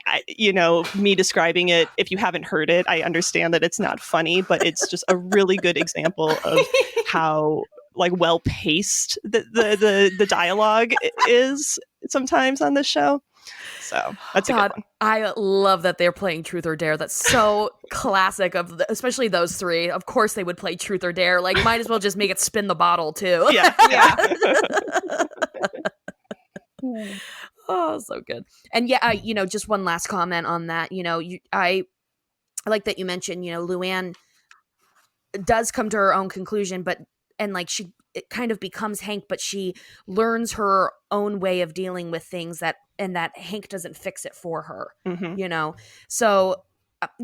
me describing it, if you haven't heard it, I understand that it's not funny, but it's just a really good example of how like well paced the dialogue is sometimes on this show. So that's a good one. I love that they're playing Truth or Dare. That's so classic of especially those three. Of course they would play Truth or Dare. Like, might as well just make it spin the bottle too. Yeah. Oh, so good. And yeah, just one last comment on that. I like that you mentioned, Luann does come to her own conclusion, and like it kind of becomes Hank, but she learns her own way of dealing with things and that Hank doesn't fix it for her, So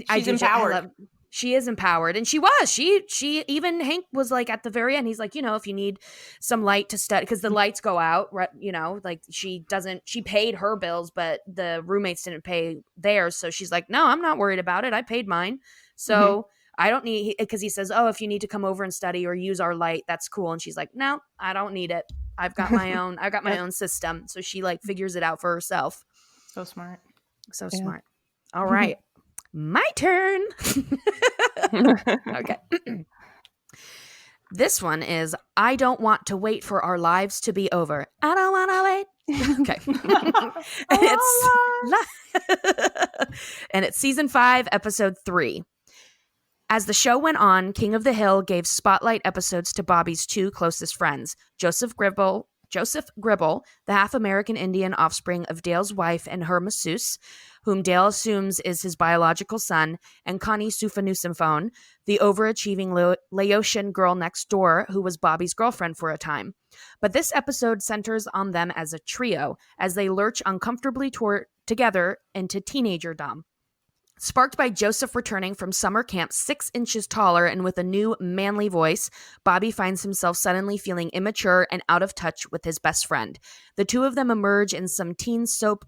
she's empowered. She is empowered, and she was. She even Hank was like at the very end. He's like, if you need some light to study, because the lights go out, right? Like she paid her bills, but the roommates didn't pay theirs. So she's like, no, I'm not worried about it. I paid mine, so. I don't need, because he says, oh, if you need to come over and study or use our light, that's cool. And she's like, no, I don't need it. I've got my own. I've got my own system. So she like figures it out for herself. So smart. So smart. All right. My turn. Okay. This one is, I don't want to wait for our lives to be over. I don't want to wait. Okay. And it's season 5, episode 3. As the show went on, King of the Hill gave spotlight episodes to Bobby's 2 closest friends, Joseph Gribble, the half-American Indian offspring of Dale's wife and her masseuse, whom Dale assumes is his biological son, and Connie Sufanusimphone, the overachieving Laotian girl next door who was Bobby's girlfriend for a time. But this episode centers on them as a trio, as they lurch uncomfortably together into teenagerdom. Sparked by Joseph returning from summer camp 6 inches taller and with a new manly voice, Bobby finds himself suddenly feeling immature and out of touch with his best friend. The two of them engage in some teen soap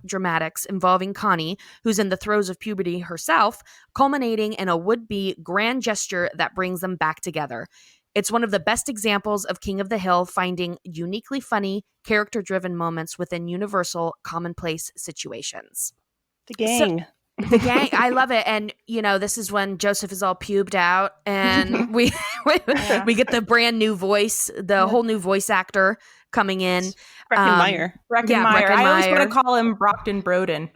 dramatics involving Connie, who's in the throes of puberty herself, culminating in a would-be grand gesture that brings them back together. It's one of the best examples of King of the Hill finding uniquely funny, character-driven moments within universal, commonplace situations. The gang. I love it. And, this is when Joseph is all pubed out, and we get the brand new voice, the whole new voice actor coming in. Breckenmeyer. Breckenmeyer. I always want to call him Brockton Broden.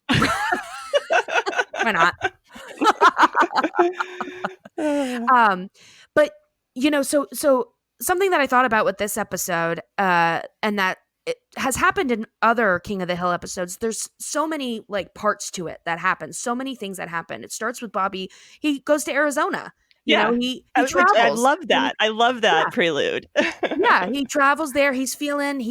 Why not? But so something that I thought about with this episode, and that it has happened in other King of the Hill episodes. There's so many like parts to it that happen. So many things that happen. It starts with Bobby. He goes to Arizona. He travels. I love that. I love that prelude. Yeah, he travels there. He's feeling,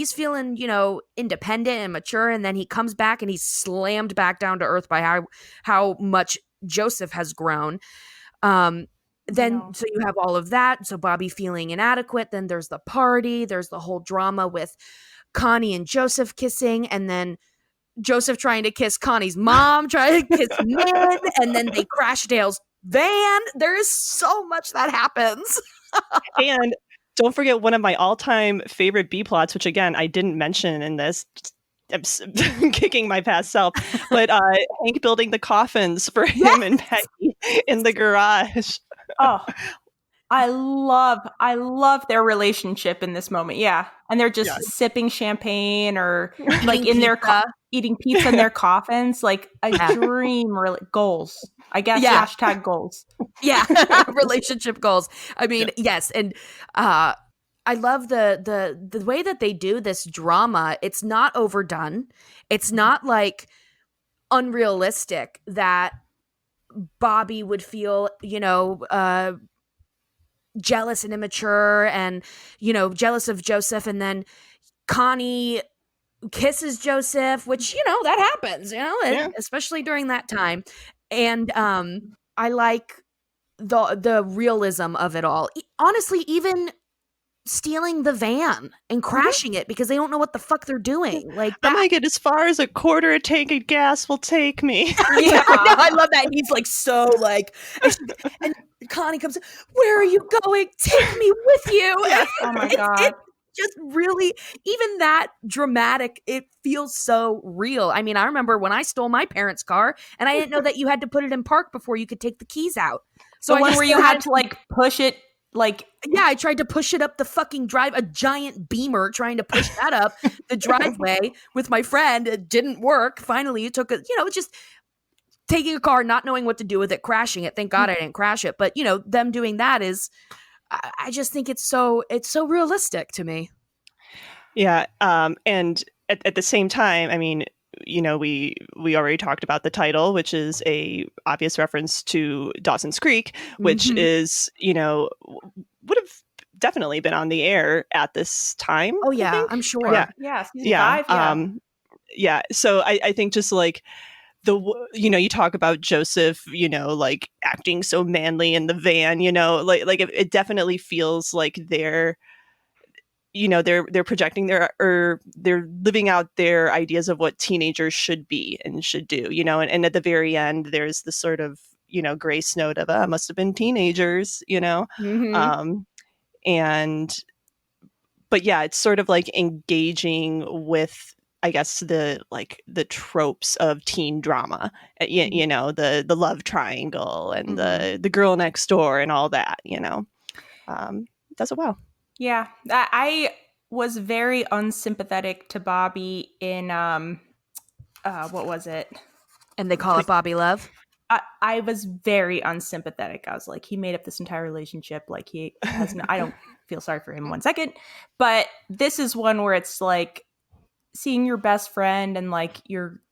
independent and mature, and then he comes back and he's slammed back down to earth by how much Joseph has grown. Then so you have all of that. So Bobby feeling inadequate. Then there's the party. There's the whole drama with Connie and Joseph kissing, and then Joseph trying to kiss Connie's mom, trying to kiss Min, and then they crash Dale's van. There is so much that happens. And don't forget one of my all-time favorite B plots, which again I didn't mention in this. I'm kicking my past self, but Hank building the coffins for him and Peggy in the garage. Oh, I love their relationship in this moment. Yeah, and they're just sipping champagne or like in their eating pizza in their coffins, like a dream. Really, goals, I guess. Yeah. Hashtag goals. Yeah, relationship goals. I mean, yes, and I love the way that they do this drama. It's not overdone. It's not like unrealistic that Bobby would feel, jealous and immature and, jealous of Joseph. And then Connie kisses Joseph, which, that happens, especially during that time. And I like the realism of it all. Honestly, even stealing the van and crashing it because they don't know what the fuck they're doing. Like I might get as far as a quarter a tank of gas will take me. Yeah, I love that. He's like so like, and Connie comes, where are you going? Take me with you. Yes. Oh my God. It just really, even that dramatic, it feels so real. I mean, I remember when I stole my parents' car and I didn't know that you had to put it in park before you could take the keys out. So one where you had to like push it. Like, yeah, I tried to push it up the fucking drive, a giant Beamer trying to push that up the driveway with my friend. It didn't work. Finally, it took just taking a car, not knowing what to do with it, crashing it. Thank God I didn't crash it. But, them doing that is, I just think it's so realistic to me. Yeah. And at the same time, I mean, we already talked about the title, which is a obvious reference to Dawson's Creek, which is, would have definitely been on the air at this time. Oh yeah, I'm sure. Yeah. Season 5, yeah. So I think just like you talk about Joseph, like acting so manly in the van, like it definitely feels like they're projecting they're living out their ideas of what teenagers should be and should do, and at the very end, there's this sort of, grace note of, must have been teenagers, but yeah, it's sort of like engaging with, I guess, the tropes of teen drama, the love triangle and the girl next door and all that, does it well. Yeah, I was very unsympathetic to Bobby in what was it? And They Call It Bobby Love. I was very unsympathetic. I was like, he made up this entire relationship. Like he has I don't feel sorry for him 1 second. But this is one where it's like seeing your best friend and like your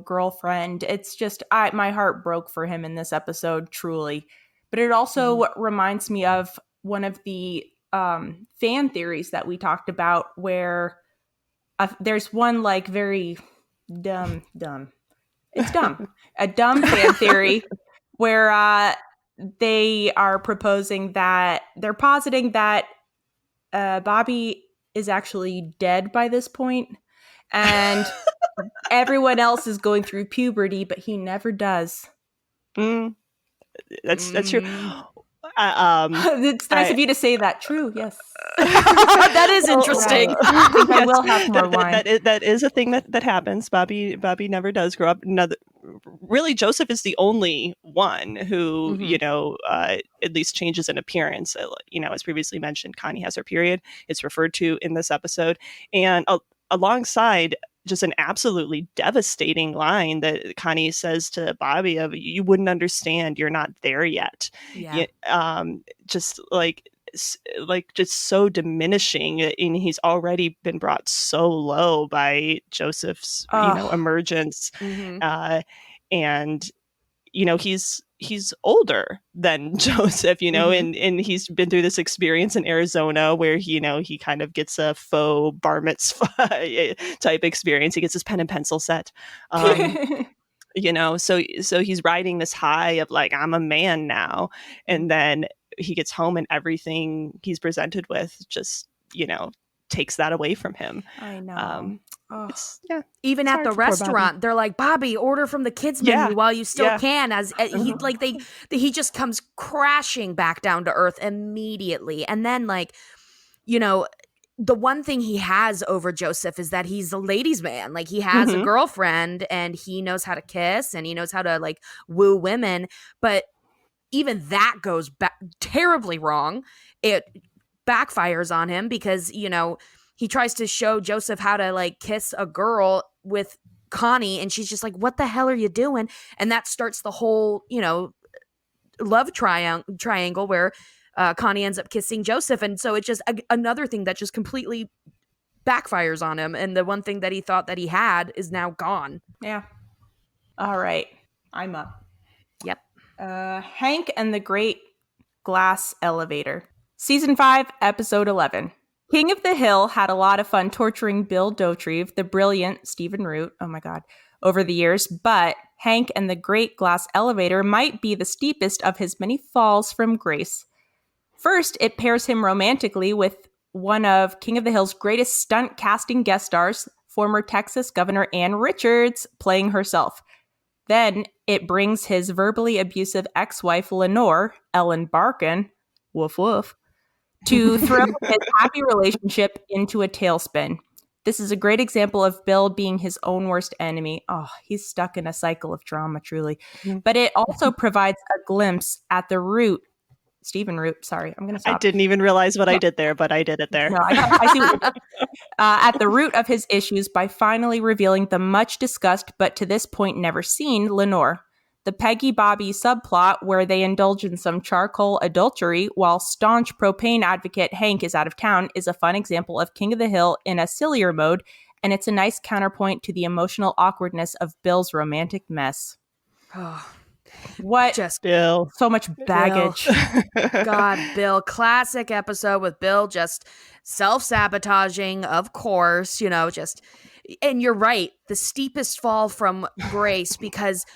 girlfriend. It's just my heart broke for him in this episode, truly. But it also reminds me of one of the fan theories that we talked about where there's one like very dumb it's dumb a dumb fan theory where they are proposing that they're positing that Bobby is actually dead by this point and everyone else is going through puberty but he never does. That's true. It's nice of you to say that. True, yes. That is interesting. Right. I think I will have more wine. That is a thing that happens. Bobby never does grow up. Really, Joseph is the only one who, at least changes in appearance. As previously mentioned, Connie has her period. It's referred to in this episode. And alongside just an absolutely devastating line that Connie says to Bobby of, you wouldn't understand, you're not there yet. Yeah. Just just so diminishing, and he's already been brought so low by Joseph's emergence. And he's older than Joseph, and he's been through this experience in Arizona where he kind of gets a faux bar mitzvah type experience. He gets his pen and pencil set. you know, so he's riding this high of like, I'm a man now, and then he gets home and everything he's presented with just, you know, takes that away from him. I know. It's yeah. Even It's at the hard for poor restaurant, they're like, Bobby, order from the kids menu while you still can. As he just comes crashing back down to earth immediately. And then, like, you know, the one thing he has over Joseph is that he's a ladies' man. Like, he has a girlfriend and he knows how to kiss and he knows how to, like, woo women. But even that goes terribly wrong. It backfires on him because, you know, he tries to show Joseph how to, like, kiss a girl with Connie, and she's just like, what the hell are you doing? And that starts the whole, you know, love triangle where Connie ends up kissing Joseph. And so it's just another thing that just completely backfires on him. And the one thing that he thought that he had is now gone. Yeah. All right. I'm up. Yep. Hank and the Great Glass Elevator. Season 5, Episode 11. King of the Hill had a lot of fun torturing Bill Dauterive, the brilliant Stephen Root, oh my god, over the years, but Hank and the Great Glass Elevator might be the steepest of his many falls from grace. First, it pairs him romantically with one of King of the Hill's greatest stunt casting guest stars, former Texas Governor Ann Richards, playing herself. Then it brings his verbally abusive ex-wife Lenore, Ellen Barkin, woof woof, to throw his happy relationship into a tailspin. This is a great example of Bill being his own worst enemy. Oh, he's stuck in a cycle of drama, truly. But it also provides a glimpse at the root. Stephen Root, sorry, I'm going to stop. I didn't even realize what I did there, but I did it there. No, I see what you did. At the root of his issues by finally revealing the much discussed, but to this point never seen, Lenore. The Peggy Bobby subplot where they indulge in some charcoal adultery while staunch propane advocate Hank is out of town is a fun example of King of the Hill in a sillier mode, and it's a nice counterpoint to the emotional awkwardness of Bill's romantic mess. Oh, what? Just Bill. So much baggage. God, Bill. Classic episode with Bill just self-sabotaging, of course, you know, just, and you're right, the steepest fall from grace because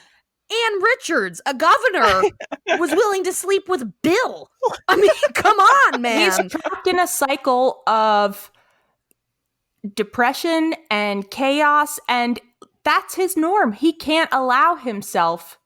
Ann Richards, a governor, was willing to sleep with Bill. I mean, come on, man. He's trapped in a cycle of depression and chaos, and that's his norm. He can't allow himself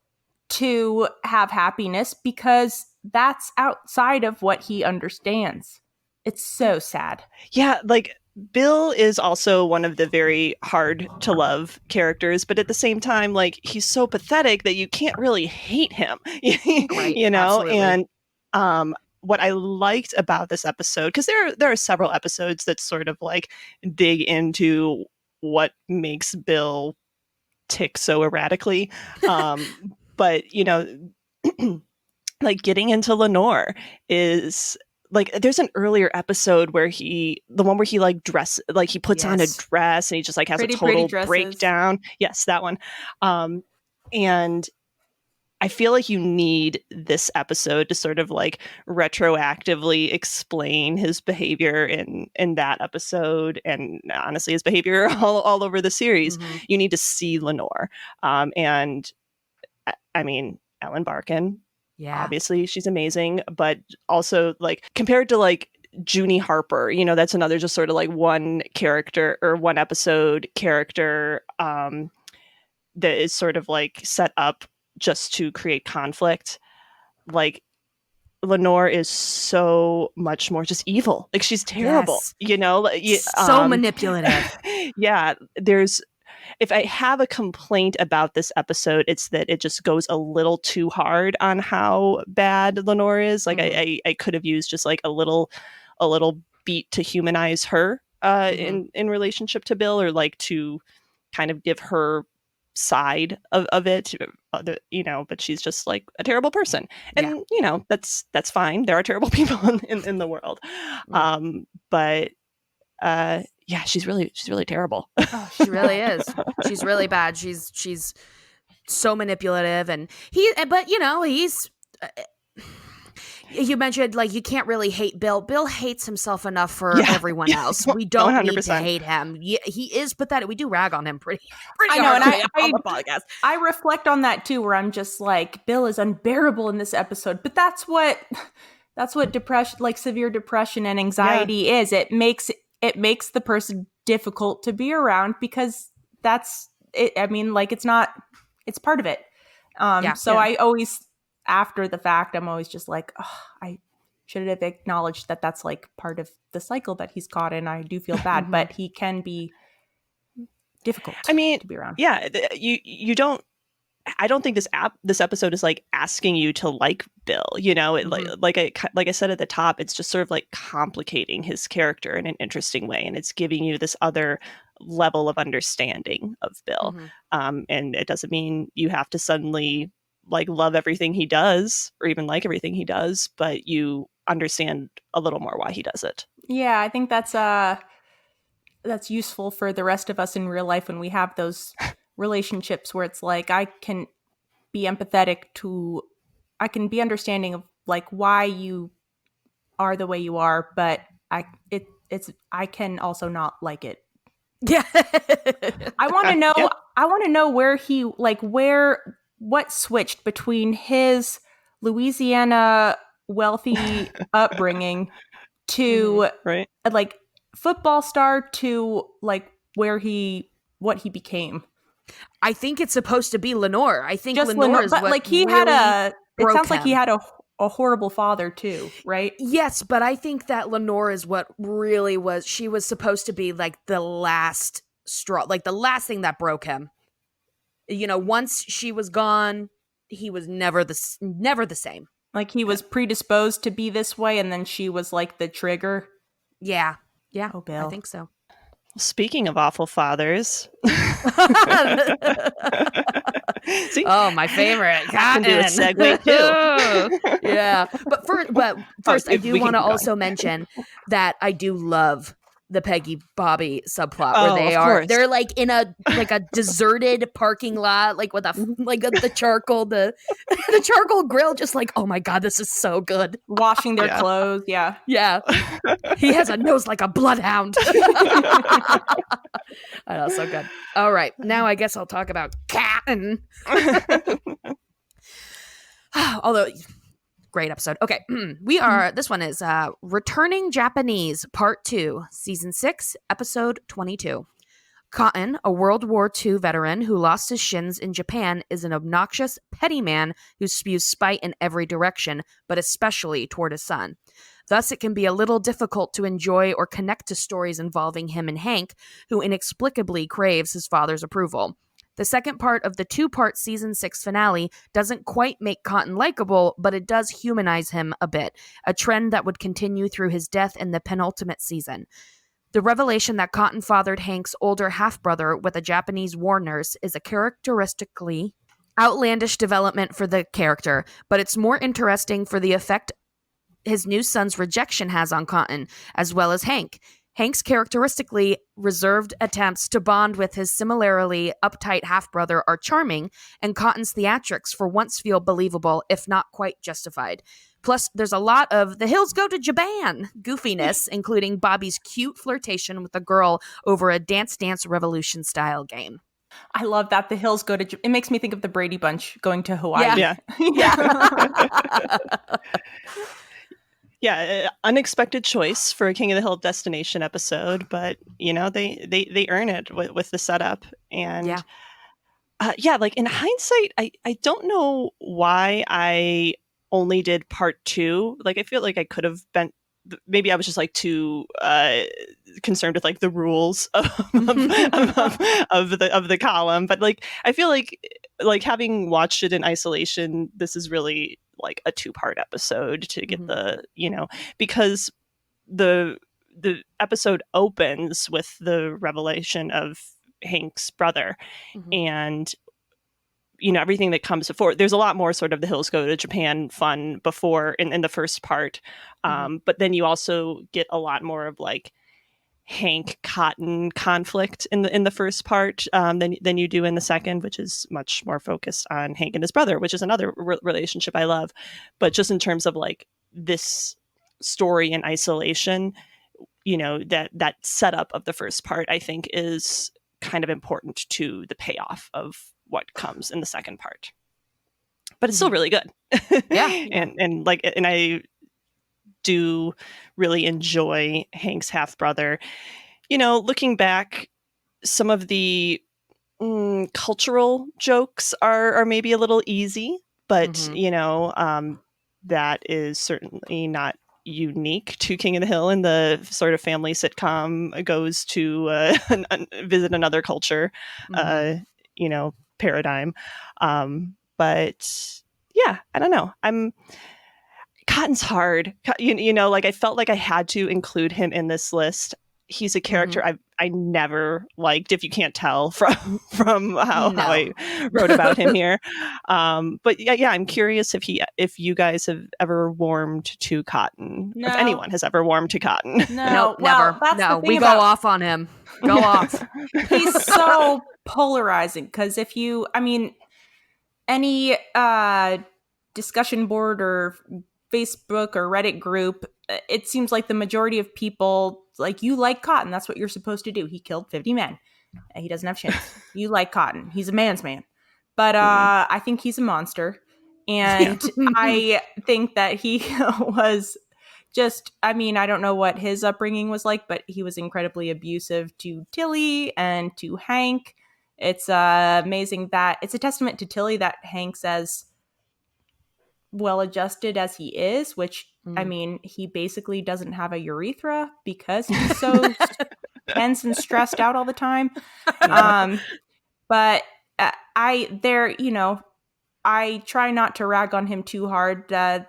to have happiness because that's outside of what he understands. It's so sad. Yeah, like Bill is also one of the very hard to love characters, but at the same time, like, he's so pathetic that you can't really hate him, Right, you know? absolutely. And what I liked about this episode, because there are several episodes that sort of like dig into what makes Bill tick so erratically. But, you know, like getting into Lenore is like, there's an earlier episode where he like he puts on a dress and he just like has Pretty a total dresses. breakdown. Yes, that one. And I feel like you need this episode to sort of like retroactively explain his behavior in that episode, and honestly his behavior all over the series. You need to see Lenore. And I mean, Ellen Barkin, obviously she's amazing, but also like compared to like Junie Harper, you know, that's another just sort of like one character or one episode character that is sort of like set up just to create conflict. Like, Lenore is so much more just evil. Like, she's terrible, you know, so manipulative. Yeah, if I have a complaint about this episode, it's that it just goes a little too hard on how bad Lenore is. Like, I could have used just like a little beat to humanize her in relationship to Bill, or like to kind of give her side of it, you know, but she's just like a terrible person, and you know, that's fine. There are terrible people in the world, but yeah, she's really terrible. Oh, she really is. She's really bad. She's so manipulative, and but you know, he's You mentioned like you can't really hate Bill. Bill hates himself enough for everyone else. We don't 100%. Need to hate him. He is pathetic. We do rag on him pretty I know, hard and on the podcast. I reflect on that too, where I'm just like, Bill is unbearable in this episode. But that's what depression, like severe depression and anxiety is. It makes the person difficult to be around because that's it. I mean, like it's part of it. I always, after the fact, I'm always just like, oh, I should have acknowledged that that's like part of the cycle that he's caught in. I do feel bad, but he can be difficult. I mean, to be around. Yeah, you don't. I don't think this episode is like asking you to like Bill. You know, like I said at the top, it's just sort of like complicating his character in an interesting way, and it's giving you this other level of understanding of Bill. And it doesn't mean you have to suddenly like love everything he does or even like everything he does, but you understand a little more why he does it. Yeah, I think that's useful for the rest of us in real life when we have those relationships where it's like I can be empathetic to, I can be understanding of like why you are the way you are, but I can also not like it. Yeah. I want to know. I want to know where he what switched between his Louisiana wealthy upbringing to like football star to like what he became. I think it's supposed to be Lenore. I think just Lenore is but what like he really had it sounds him. Like he had a horrible father too, right? Yes, but I think that Lenore is what really was. She was supposed to be like the last straw, like the last thing that broke him. You know, once she was gone, he was never the same. Like he was predisposed to be this way, and then she was like the trigger. Yeah. Oh, Bill. I think so. Speaking of awful fathers. See? Oh, my favorite. I can do a segue too. Yeah. But first, I do want to also mention that I do love the Peggy Bobby subplot where they're like in a deserted parking lot, like with the charcoal, the charcoal grill, just like, oh my God, this is so good. Washing their clothes. Yeah. He has a nose like a bloodhound. I know, so good. All right. Now I guess I'll talk about Cotton. Although great episode. Okay. This one is Returning Japanese Part 2, Season 6, Episode 22. Cotton, a World War II veteran who lost his shins in Japan, is an obnoxious, petty man who spews spite in every direction, but especially toward his son. Thus, it can be a little difficult to enjoy or connect to stories involving him and Hank, who inexplicably craves his father's approval. The second part of the two-part Season 6 finale doesn't quite make Cotton likable, but it does humanize him a bit, a trend that would continue through his death in the penultimate season. The revelation that Cotton fathered Hank's older half-brother with a Japanese war nurse is a characteristically outlandish development for the character, but it's more interesting for the effect his new son's rejection has on Cotton, as well as Hank. Hank's characteristically reserved attempts to bond with his similarly uptight half-brother are charming, and Cotton's theatrics for once feel believable, if not quite justified. Plus, there's a lot of the hills go to Japan goofiness, including Bobby's cute flirtation with a girl over a Dance Dance Revolution style game. I love that. The hills go to Japan. It makes me think of the Brady Bunch going to Hawaii. Yeah. Yeah, unexpected choice for a King of the Hill destination episode, but you know they earn it with the setup, and like in hindsight, I don't know why I only did part 2. Like I feel like I could have been. Maybe I was just like too concerned with like the rules of the column, but like I feel like having watched it in isolation, this is really like a 2-part episode to get the, you know, because the episode opens with the revelation of Hank's brother, and you know, everything that comes before. There's a lot more sort of the hills go to Japan fun before in the first part. But then you also get a lot more of like Hank Cotton conflict in the first part than you do in the second, which is much more focused on Hank and his brother, which is another relationship I love. But just in terms of like this story in isolation, you know, that setup of the first part, I think, is kind of important to the payoff of what comes in the second part. But it's still really good. Yeah. And I do really enjoy Hank's half brother. You know, looking back, some of the cultural jokes are maybe a little easy, but you know, that is certainly not unique to King of the Hill, and the sort of family sitcom goes to visit another culture, you know, paradigm. But yeah, I don't know. Cotton's hard. You know, like I felt like I had to include him in this list. He's a character I never liked, if you can't tell from how I wrote about him here. But yeah, I'm curious if you guys have ever warmed to Cotton. No. If anyone has ever warmed to Cotton. No, Nope, never. That's no, the thing we go off on him. Go off. He's so polarizing because any discussion board or Facebook or Reddit group, it seems like the majority of people, like, you like Cotton. That's what you're supposed to do. He killed 50 men. He doesn't have shins. You like Cotton. He's a man's man. But I think he's a monster. And I think that he was just, I don't know what his upbringing was like, but he was incredibly abusive to Tilly and to Hank. It's amazing that it's a testament to Tilly that Hank's as well-adjusted as he is, which he basically doesn't have a urethra because he's so tense and stressed out all the time. But I try not to rag on him too hard. There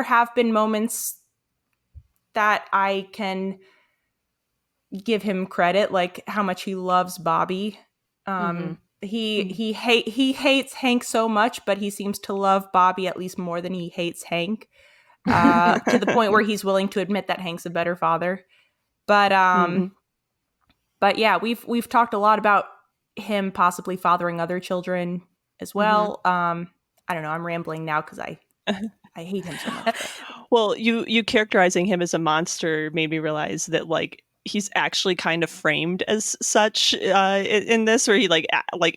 have been moments that I can give him credit, like how much he loves Bobby. He hates Hank so much, but he seems to love Bobby at least more than he hates Hank, to the point where he's willing to admit that Hank's a better father. But but yeah, we've talked a lot about him possibly fathering other children as well. I don't know. I'm rambling now because I hate him so much. Well, you characterizing him as a monster made me realize that, like, he's actually kind of framed as such in this, where he like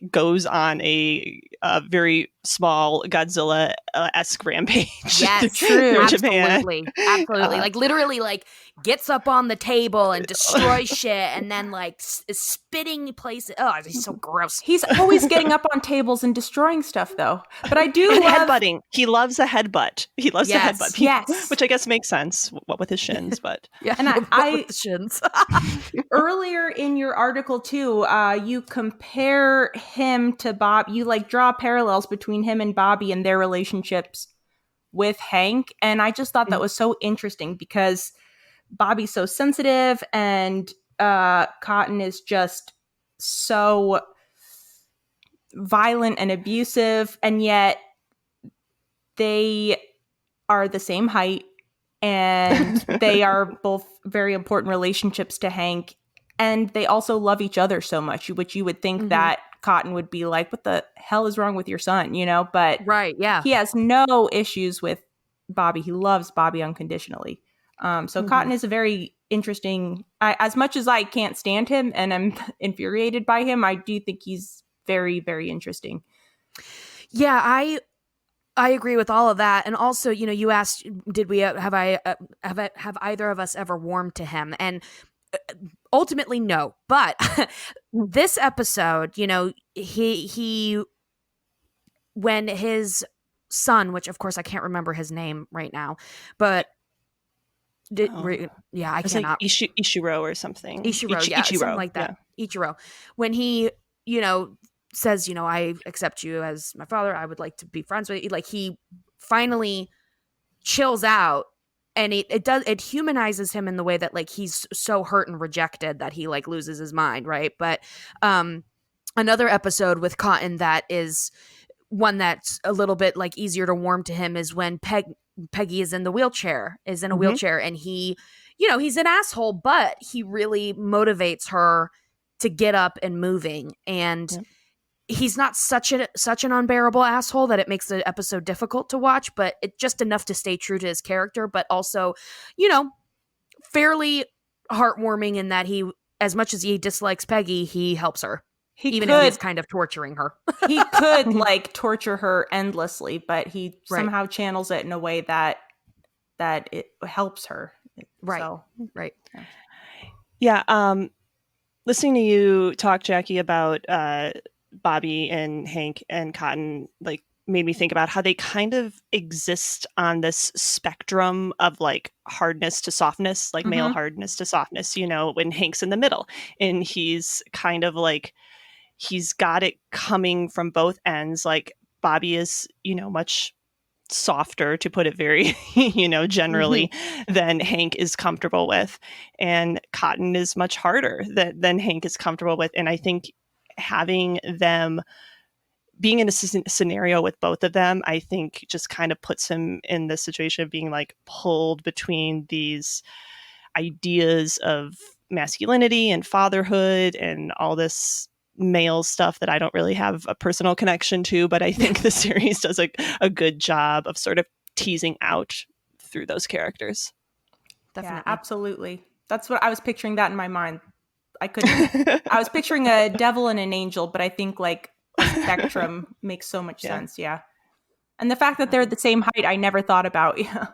goes on a very small Godzilla-esque rampage. Yes, through Japan. Absolutely. Like literally, like gets up on the table and destroys shit, and then like is spitting places. Oh, he's so gross. He's always getting up on tables and destroying stuff, though. But I do love headbutting. He loves a headbutt. He loves to headbutt people, yes, which I guess makes sense. What with his shins, but yeah, and I with the shins. Earlier in your article too, you compare him to Bob. You like draw parallels between him and Bobby and their relationships with Hank, and I just thought that was so interesting because Bobby's so sensitive and Cotton is just so violent and abusive, and yet they are the same height and they are both very important relationships to Hank, and they also love each other so much, which you would think that Cotton would be like, what the hell is wrong with your son, you know? But right, yeah, he has no issues with Bobby. He loves Bobby unconditionally. So Cotton is a very interesting, as much as I can't stand him and I'm infuriated by him, I do think he's very, very interesting. Yeah, I agree with all of that. And also, you know, you asked, did we have either of us ever warmed to him? And ultimately, no. But this episode, you know, he when his son, which of course I can't remember his name right now, but I cannot. Like Ichiro or something. Ichiro, something like that. Yeah. Ichiro, when he, you know, says, you know, I accept you as my father, I would like to be friends with you. Like, he finally chills out, and it humanizes him in the way that, like, he's so hurt and rejected that he like loses his mind, right? But another episode with Cotton that is one that's a little bit like easier to warm to him is when Peggy is in a wheelchair, and he, you know, he's an asshole, but he really motivates her to get up and moving. And he's not such an unbearable asshole that it makes the episode difficult to watch, but it's just enough to stay true to his character, but also, fairly heartwarming in that he, as much as he dislikes Peggy, he helps her. Even if he's kind of torturing her. He could torture her endlessly, but he somehow channels it in a way that it helps her. Right. So, right. Yeah. Listening to you talk, Jackie, about Bobby and Hank and Cotton, made me think about how they kind of exist on this spectrum of hardness to softness, male hardness to softness, when Hank's in the middle, and he's kind of he's got it coming from both ends. Bobby is, much softer, to put it very, generally, than Hank is comfortable with. And Cotton is much harder than Hank is comfortable with. And I think having them being in a scenario with both of them, I think just kind of puts him in the situation of being pulled between these ideas of masculinity and fatherhood and all this male stuff that I don't really have a personal connection to, but I think the series does a good job of sort of teasing out through those characters. Definitely. Yeah, absolutely. That's what I was picturing that in my mind. I was picturing a devil and an angel, but I think a spectrum makes so much sense. Yeah. And the fact that they're the same height, I never thought about. Yeah.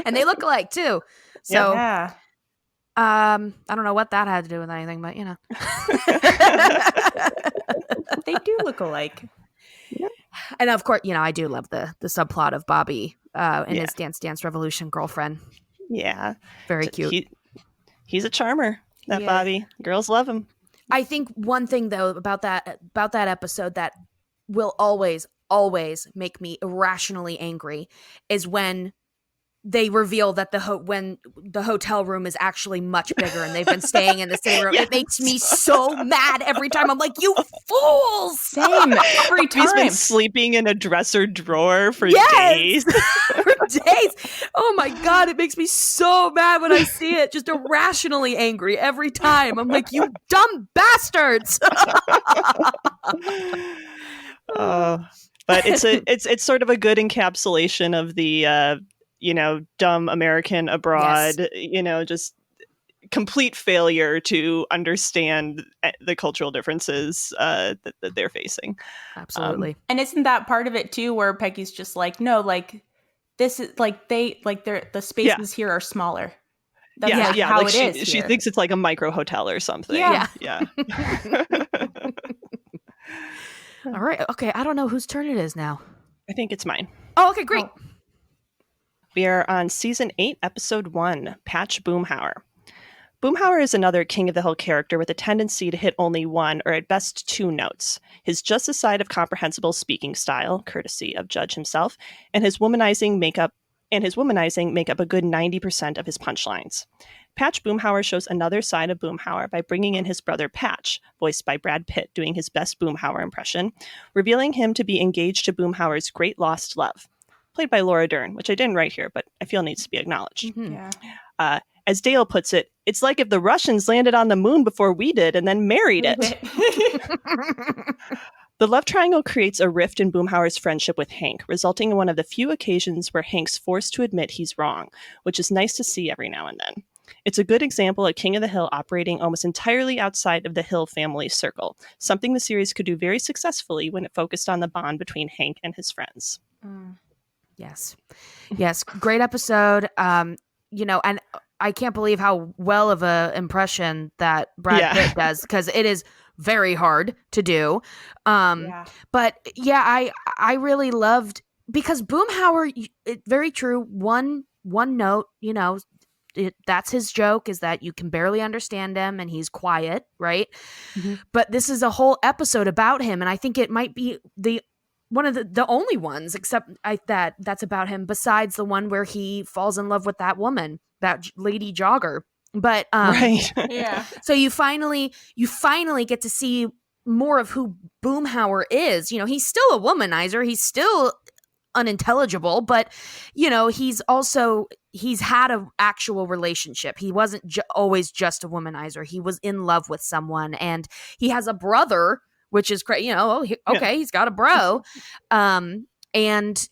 And they look alike too. So yeah. I don't know what that had to do with anything, but they do look alike. And of course, I do love the subplot of Bobby and his Dance Revolution girlfriend. Yeah. Very cute. He's a charmer, that Bobby. Girls love him. I think one thing though about that episode that will always make me irrationally angry is when they reveal that when the hotel room is actually much bigger and they've been staying in the same room. Yes. It makes me so mad every time. I'm like, you fools! Same every time. He's been sleeping in a dresser drawer for days. For days. Oh my God, it makes me so mad when I see it. Just irrationally angry every time. I'm like, you dumb bastards! But it's sort of a good encapsulation of the dumb American abroad, just complete failure to understand the cultural differences that they're facing. Absolutely. And isn't that part of it too, where Peggy's just no, this is the spaces here are smaller. That's how it is. She thinks it's like a micro hotel or something. Yeah. All right. Okay. I don't know whose turn it is now. I think it's mine. Oh, okay. Great. Oh. We are on Season 8, Episode 1, Patch Boomhauer. Boomhauer is another King of the Hill character with a tendency to hit only one, or at best two notes. His just a side of comprehensible speaking style, courtesy of Judge himself, and his womanizing make up a good 90% of his punchlines. Patch Boomhauer shows another side of Boomhauer by bringing in his brother Patch, voiced by Brad Pitt doing his best Boomhauer impression, revealing him to be engaged to Boomhauer's great lost love, played by Laura Dern, which I didn't write here, but I feel needs to be acknowledged. Mm-hmm. Yeah. As Dale puts it, it's like if the Russians landed on the moon before we did and then married it. The love triangle creates a rift in Boomhauer's friendship with Hank, resulting in one of the few occasions where Hank's forced to admit he's wrong, which is nice to see every now and then. It's a good example of King of the Hill operating almost entirely outside of the Hill family circle, something the series could do very successfully when it focused on the bond between Hank and his friends. Yes. Great episode. And I can't believe how well of a impression that Brad Pitt does, because it is very hard to do. But I really loved, because Boomhauer, very true. One note, that's his joke, is that you can barely understand him and he's quiet, right? Mm-hmm. But this is a whole episode about him, and I think it might be one of the only ones, except that's about him, besides the one where he falls in love with that woman, that lady jogger. But right. Yeah. So you finally get to see more of who Boomhauer is. He's still a womanizer. He's still unintelligible, but he's had an actual relationship. He wasn't always just a womanizer. He was in love with someone, and he has a brother, which is crazy. He's got a bro. And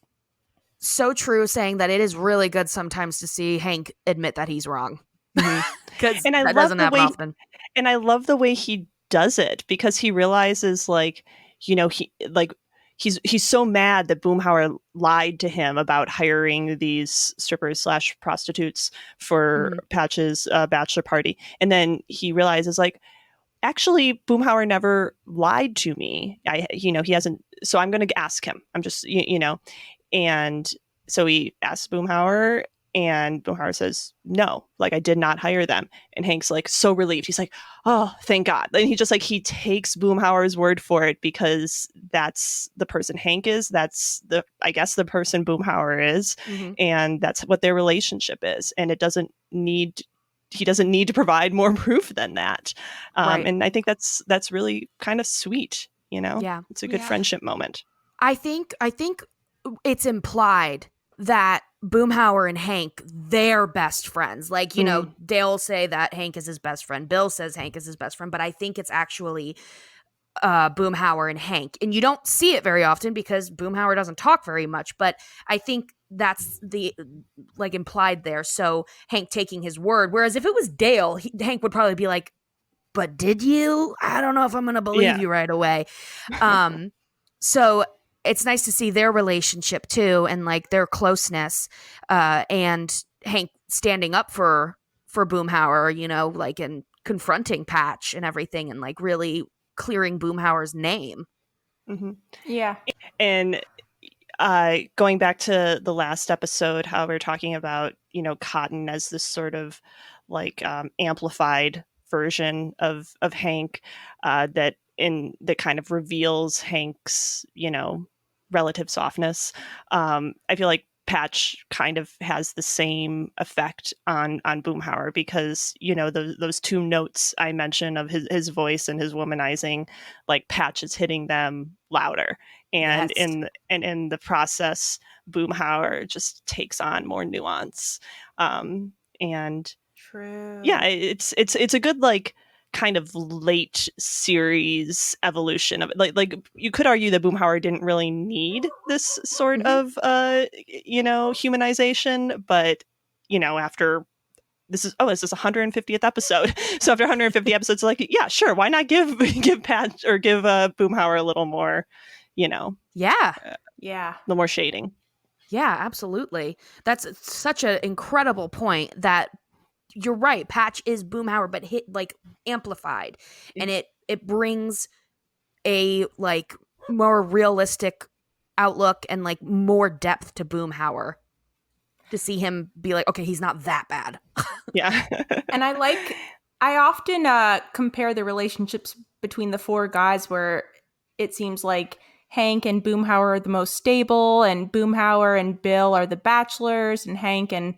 so true, saying that it is really good sometimes to see Hank admit that he's wrong, because that doesn't happen often. And I love the way he does it, because he realizes he's so mad that Boomhauer lied to him about hiring these strippers / prostitutes for Patch's bachelor party. And then he realizes, like, actually, Boomhauer never lied to me. He hasn't. So I'm going to ask him. I'm just, and so he asks Boomhauer, and Boomhauer says, no, like, I did not hire them. And Hank's like so relieved. He's like, oh, thank God. And he just he takes Boomhauer's word for it, because that's the person Hank is. That's the person Boomhauer is. And that's what their relationship is. And he doesn't need to provide more proof than that. Right. And I think that's really kind of sweet. Yeah. It's a good friendship moment. I think it's implied that Boomhauer and Hank, they're best friends. Like, Dale say that Hank is his best friend. Bill says Hank is his best friend. But I think it's actually Boomhauer and Hank. And you don't see it very often because Boomhauer doesn't talk very much. But I think that's the implied there. So Hank taking his word. Whereas if it was Dale, Hank would probably be like, but did you? I don't know if I'm going to believe you right away. So it's nice to see their relationship too, and their closeness, and Hank standing up for Boomhauer, and confronting Patch and everything, and really clearing Boomhauer's name. Yeah. And going back to the last episode, how we were talking about, Cotton as this sort of amplified version of Hank, that kind of reveals Hank's, relative softness. I feel like Patch kind of has the same effect on Boomhauer, because those two notes I mentioned of his voice and his womanizing, Patch is hitting them louder, and in the process, Boomhauer just takes on more nuance. And true. Yeah, it's a good kind of late series evolution of it. Like you could argue that Boomhauer didn't really need this sort of humanization, but after this is 150th episode. So after 150 episodes, yeah, sure, why not give Patch or give Boomhauer a little more, a little more shading. Yeah, absolutely. That's such an incredible point. That you're right. Patch is Boomhauer, but amplified, and it brings a more realistic outlook and more depth to Boomhauer, to see him be okay, he's not that bad. Yeah. And I often compare the relationships between the four guys, where it seems like Hank and Boomhauer are the most stable, and Boomhauer and Bill are the bachelors, and Hank and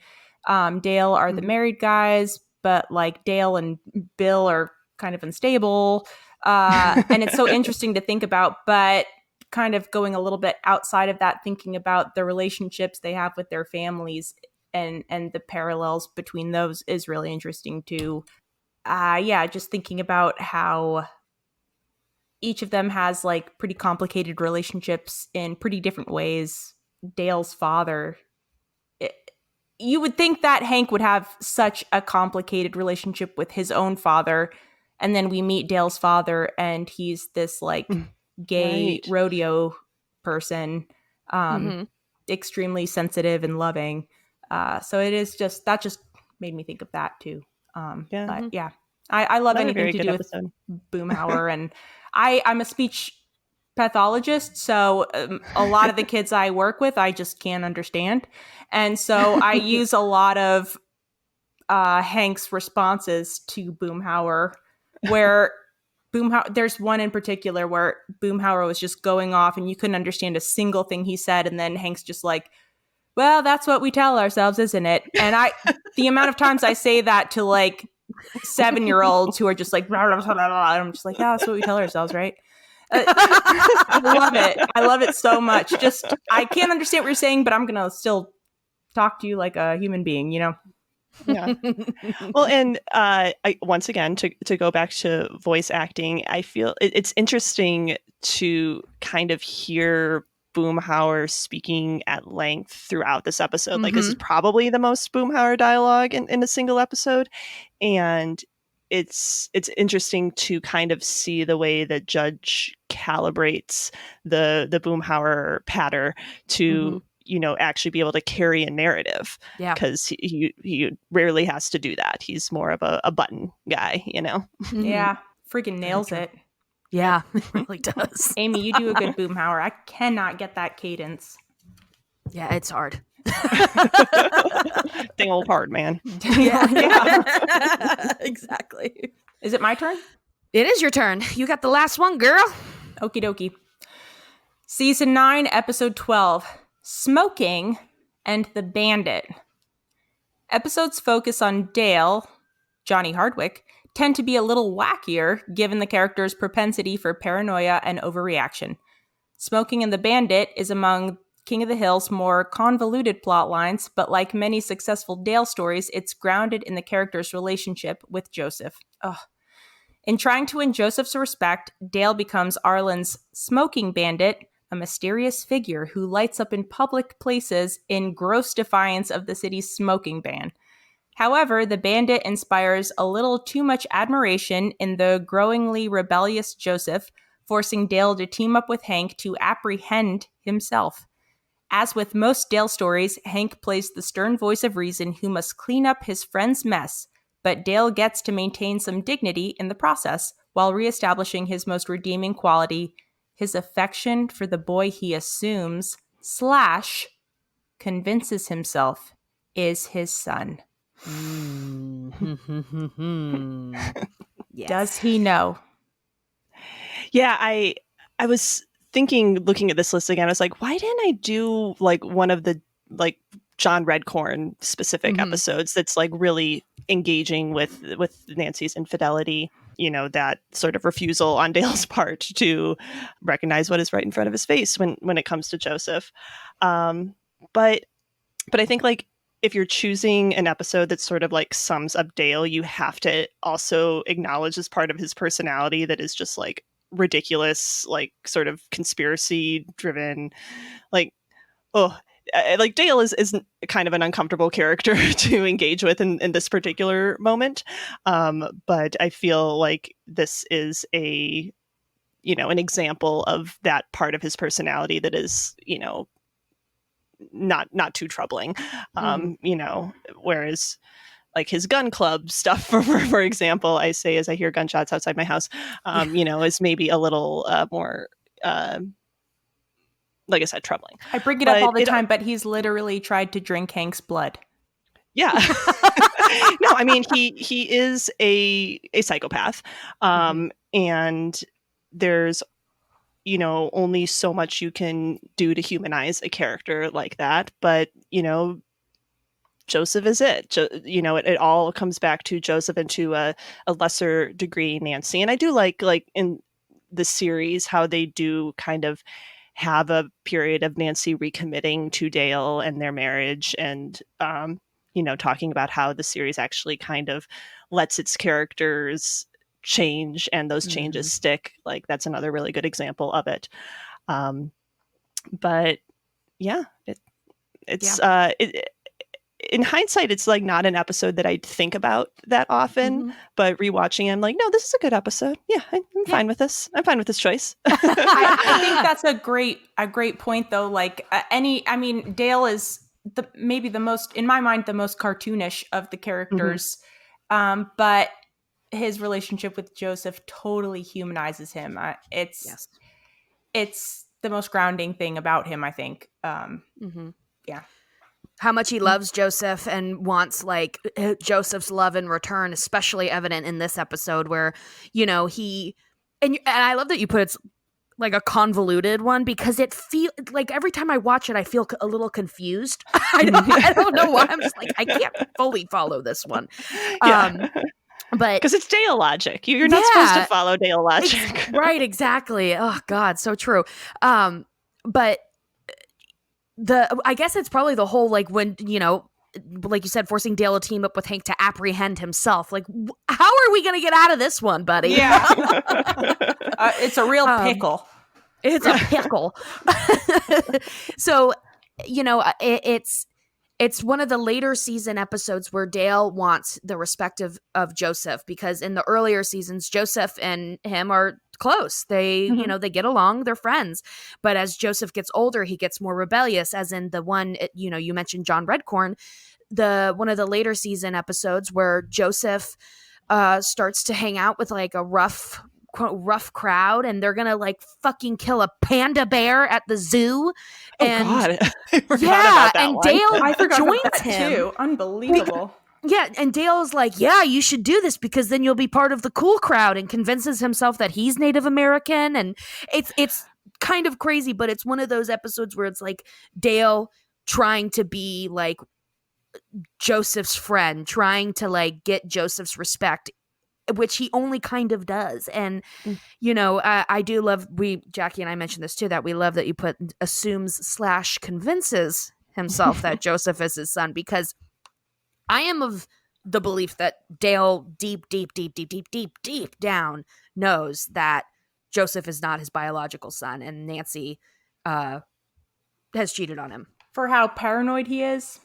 Dale are the married guys, but Dale and Bill are kind of unstable. And it's so interesting to think about, but kind of going a little bit outside of that, thinking about the relationships they have with their families and the parallels between those is really interesting too. Just thinking about how each of them has pretty complicated relationships in pretty different ways. Dale's father, you would think that Hank would have such a complicated relationship with his own father, and then we meet Dale's father, and he's this gay rodeo person, extremely sensitive and loving. So it is that just made me think of that too. But yeah, I love anything to do with Boomhauer, and I'm a speech pathologist, so a lot of the kids I work with I just can't understand, and so I use a lot of Hank's responses to Boomhauer, where there's one in particular where Boomhauer was just going off and you couldn't understand a single thing he said, and then Hank's just well, that's what we tell ourselves, isn't it? And the amount of times I say that to 7-year-olds who are just blah, blah, blah, blah, I'm just yeah, that's what we tell ourselves, right? I love it. I love it so much. Just, I can't understand what you're saying, but I'm going to still talk to you like a human being, you know? Yeah. Well, and once again, to go back to voice acting, I feel it's interesting to kind of hear Boomhauer speaking at length throughout this episode. Like, this is probably the most Boomhauer dialogue in a single episode. And it's interesting to kind of see the way that Judge calibrates the Boomhauer patter to actually be able to carry a narrative. Yeah, because he rarely has to do that. He's more of a button guy, Yeah, freaking nails it. Yeah, it really does. Amy, you do a good Boomhauer. I cannot get that cadence. Yeah, it's hard. Dang old hard, man. Yeah. Exactly. Is it my turn? It is your turn. You got the last one, girl. Okie dokie. Season 9, episode 12, Smoking and the Bandit. Episodes focus on Dale, Johnny Hardwick, tend to be a little wackier given the character's propensity for paranoia and overreaction. Smoking and the Bandit is among King of the Hill's more convoluted plot lines, but like many successful Dale stories, it's grounded in the character's relationship with Joseph. Ugh. In trying to win Joseph's respect, Dale becomes Arlen's smoking bandit, a mysterious figure who lights up in public places in gross defiance of the city's smoking ban. However, the bandit inspires a little too much admiration in the growingly rebellious Joseph, forcing Dale to team up with Hank to apprehend himself. As with most Dale stories, Hank plays the stern voice of reason who must clean up his friend's mess, but Dale gets to maintain some dignity in the process while reestablishing his most redeeming quality, his affection for the boy he assumes / convinces himself is his son. Yes. Does he know? Yeah, I was thinking, looking at this list again, I was like, why didn't I do like one of the like John Redcorn specific episodes that's like really engaging with Nancy's infidelity, that sort of refusal on Dale's part to recognize what is right in front of his face when it comes to Joseph. But I think like if you're choosing an episode that sort of like sums up Dale, you have to also acknowledge as part of his personality that is just like ridiculous, like sort of conspiracy driven, like, like Dale is kind of an uncomfortable character to engage with in this particular moment. But I feel like this is an example of that part of his personality that is, not too troubling. Whereas like his gun club stuff, for example, I say as I hear gunshots outside my house, is maybe a little more, like I said, troubling. I bring it up all the time, but he's literally tried to drink Hank's blood. Yeah. No, I mean, he is a psychopath. And there's, only so much you can do to humanize a character like that. But, Joseph is it. It all comes back to Joseph and to a lesser degree Nancy. And I do like in the series how they do kind of have a period of Nancy recommitting to Dale and their marriage, and talking about how the series actually kind of lets its characters change and those changes stick. Like that's another really good example of it. But yeah, it's in hindsight, it's like not an episode that I think about that often, but rewatching it, I'm like, no, this is a good episode. Yeah, I'm fine with this. I'm fine with this choice. I think that's a great point though. Like Dale is maybe the most, in my mind, the most cartoonish of the characters. But his relationship with Joseph totally humanizes him. It's the most grounding thing about him, I think. Yeah. How much he loves Joseph and wants like Joseph's love in return, especially evident in this episode where, he, and I love that you put it's like a convoluted one because it feel like every time I watch it, I feel a little confused. I don't know why. I'm just like, I can't fully follow this one. But because it's Dale logic. You're not supposed to follow Dale logic. Right, exactly. Oh God, so true. But I guess it's probably the whole, like, when, you know, like you said, forcing Dale to team up with Hank to apprehend himself. Like, how are we going to get out of this one, buddy? Yeah. It's a real pickle. It's a pickle. So, you know, it's one of the later season episodes where Dale wants the respect of Joseph, because in the earlier seasons, Joseph and him are close. They, you know, they get along, they're friends. But as Joseph gets older, he gets more rebellious, as in the one, you know, you mentioned John Redcorn, one of the later season episodes where Joseph starts to hang out with like a rough crowd, and they're gonna like fucking kill a panda bear at the zoo. And God. I forgot yeah, about that and one. Dale I forgot joins about that him too. Unbelievable. Yeah, and Dale's like, yeah, you should do this because then you'll be part of the cool crowd, and convinces himself that he's Native American. And it's kind of crazy, but it's one of those episodes where it's like Dale trying to be like Joseph's friend, trying to like get Joseph's respect, which he only kind of does. And, you know, I do love, Jackie and I mentioned this too, that we love that you put assumes/convinces himself that Joseph is his son, because I am of the belief that Dale deep down knows that Joseph is not his biological son, and Nancy has cheated on him. For how paranoid he is.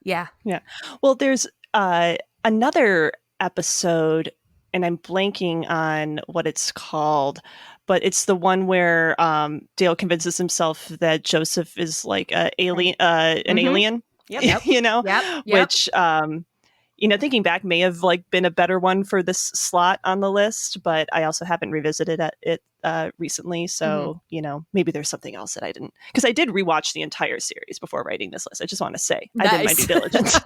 Yeah. Yeah. Well, there's another episode, and I'm blanking on what it's called, but it's the one where Dale convinces himself that Joseph is like an alien. Yep. You know, Yep. which you know, thinking back, may have like been a better one for this slot on the list, but I also haven't revisited it recently, so you know, maybe there's something else that I didn't, because I did rewatch the entire series before writing this list. I just want to say I did my due diligence.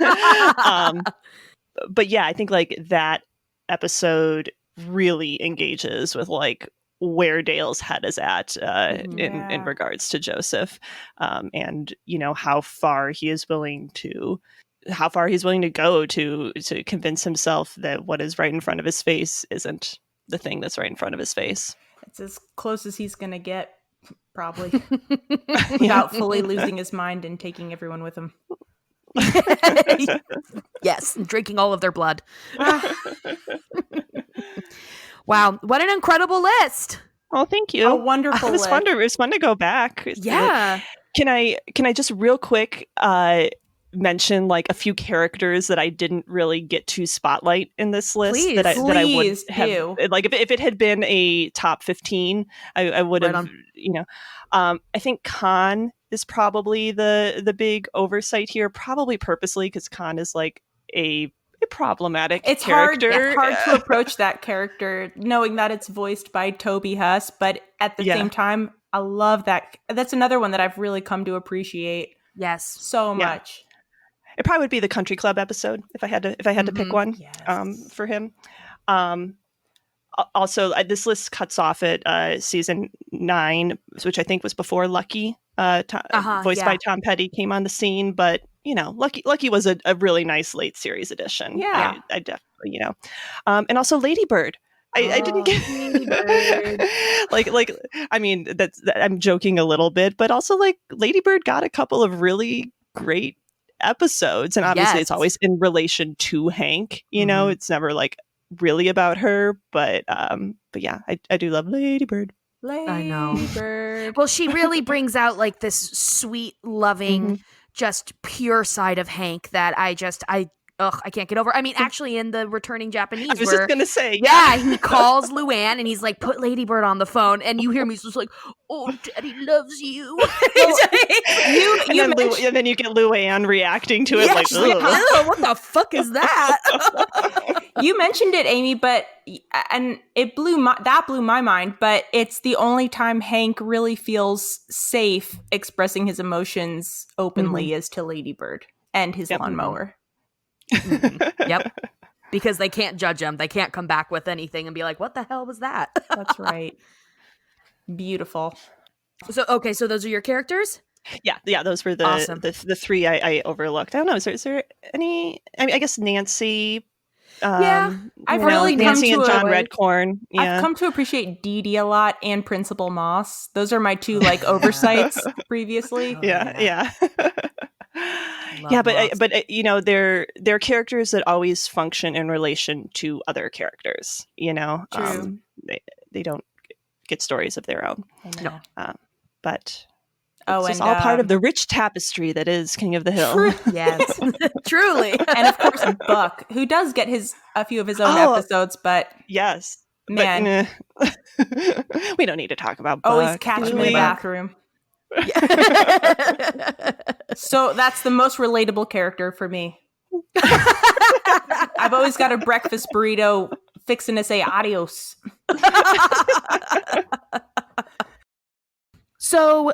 But yeah, I think like that episode really engages with like where Dale's head is at in regards to Joseph, and you know how far he's willing to go to convince himself that what is right in front of his face isn't the thing that's right in front of his face. It's as close as he's gonna get, probably, without fully losing his mind and taking everyone with him. Yes, and drinking all of their blood. Wow, what an incredible list! Oh, thank you. A wonderful list. It was fun to go back. Yeah. Can I just real quick mention like a few characters that I didn't really get to spotlight in this list? Please, that I would have do. Like if it had been a top 15, I would have, you know. I think Khan is probably the big oversight here, probably purposely, because Khan is like a problematic character. It's hard to approach that character knowing that it's voiced by Toby Huss, but at the same time, I love that. That's another one that I've really come to appreciate. Yes, so much. It probably would be the Country Club episode if I had to pick one. Yes. For him. Also, this list cuts off at season 9, which I think was before Lucky, voiced by Tom Petty, came on the scene. But you know, Lucky was a really nice late series addition. Yeah, I definitely, you know, and also Lady Bird. I didn't get like I mean I'm joking a little bit, but also like Lady Bird got a couple of really great episodes, and obviously it's always in relation to Hank. You know, it's never like really about her, but yeah, I do love Lady Bird. I know. Bird. Well, she really brings out like this sweet, loving, just pure side of Hank that I can't get over. I mean, actually, in the Returning Japanese, I was just gonna say, he calls Luann and he's like, "Put Lady Bird on the phone," and you hear me just like, "Oh, Daddy loves you." And then you get Luann reacting to it like, "What the fuck is that?" You mentioned it, Amy, and it blew my mind. But it's the only time Hank really feels safe expressing his emotions openly is to Lady Bird and his lawnmower. Yep. Because they can't judge him. They can't come back with anything and be like, what the hell was that? That's right. Beautiful. So those are your characters? Yeah, those were the 3 I overlooked. I don't know, is there any, I mean, I guess Nancy I've really Nancy come and to John Redcorn. Yeah. I've come to appreciate Dee Dee a lot and Principal Moss. Those are my two like oversights previously. Yeah. Love Moss. But you know, they're characters that always function in relation to other characters. You know, True. They don't get stories of their own. I know. But Oh, it's and all part of the rich tapestry that is King of the Hill. Yes, truly. And of course, Buck, who does get a few of his own episodes, but yes, man, but, we don't need to talk about Buck. Always catch him in the bathroom. So that's the most relatable character for me. I've always got a breakfast burrito fixing to say adios. So,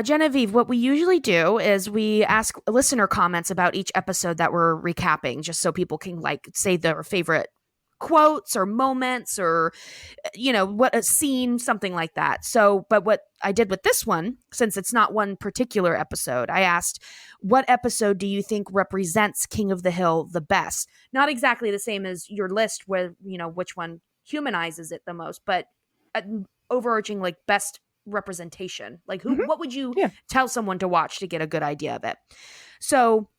Genevieve, what we usually do is we ask listener comments about each episode that we're recapping, just so people can like say their favorite quotes or moments or, you know, what a scene, something like that. So, but what I did with this one, since it's not one particular episode, I asked, what episode do you think represents King of the Hill the best? Not exactly the same as your list where, you know, which one humanizes it the most, but overarching like best representation. Like what would you tell someone to watch to get a good idea of it? So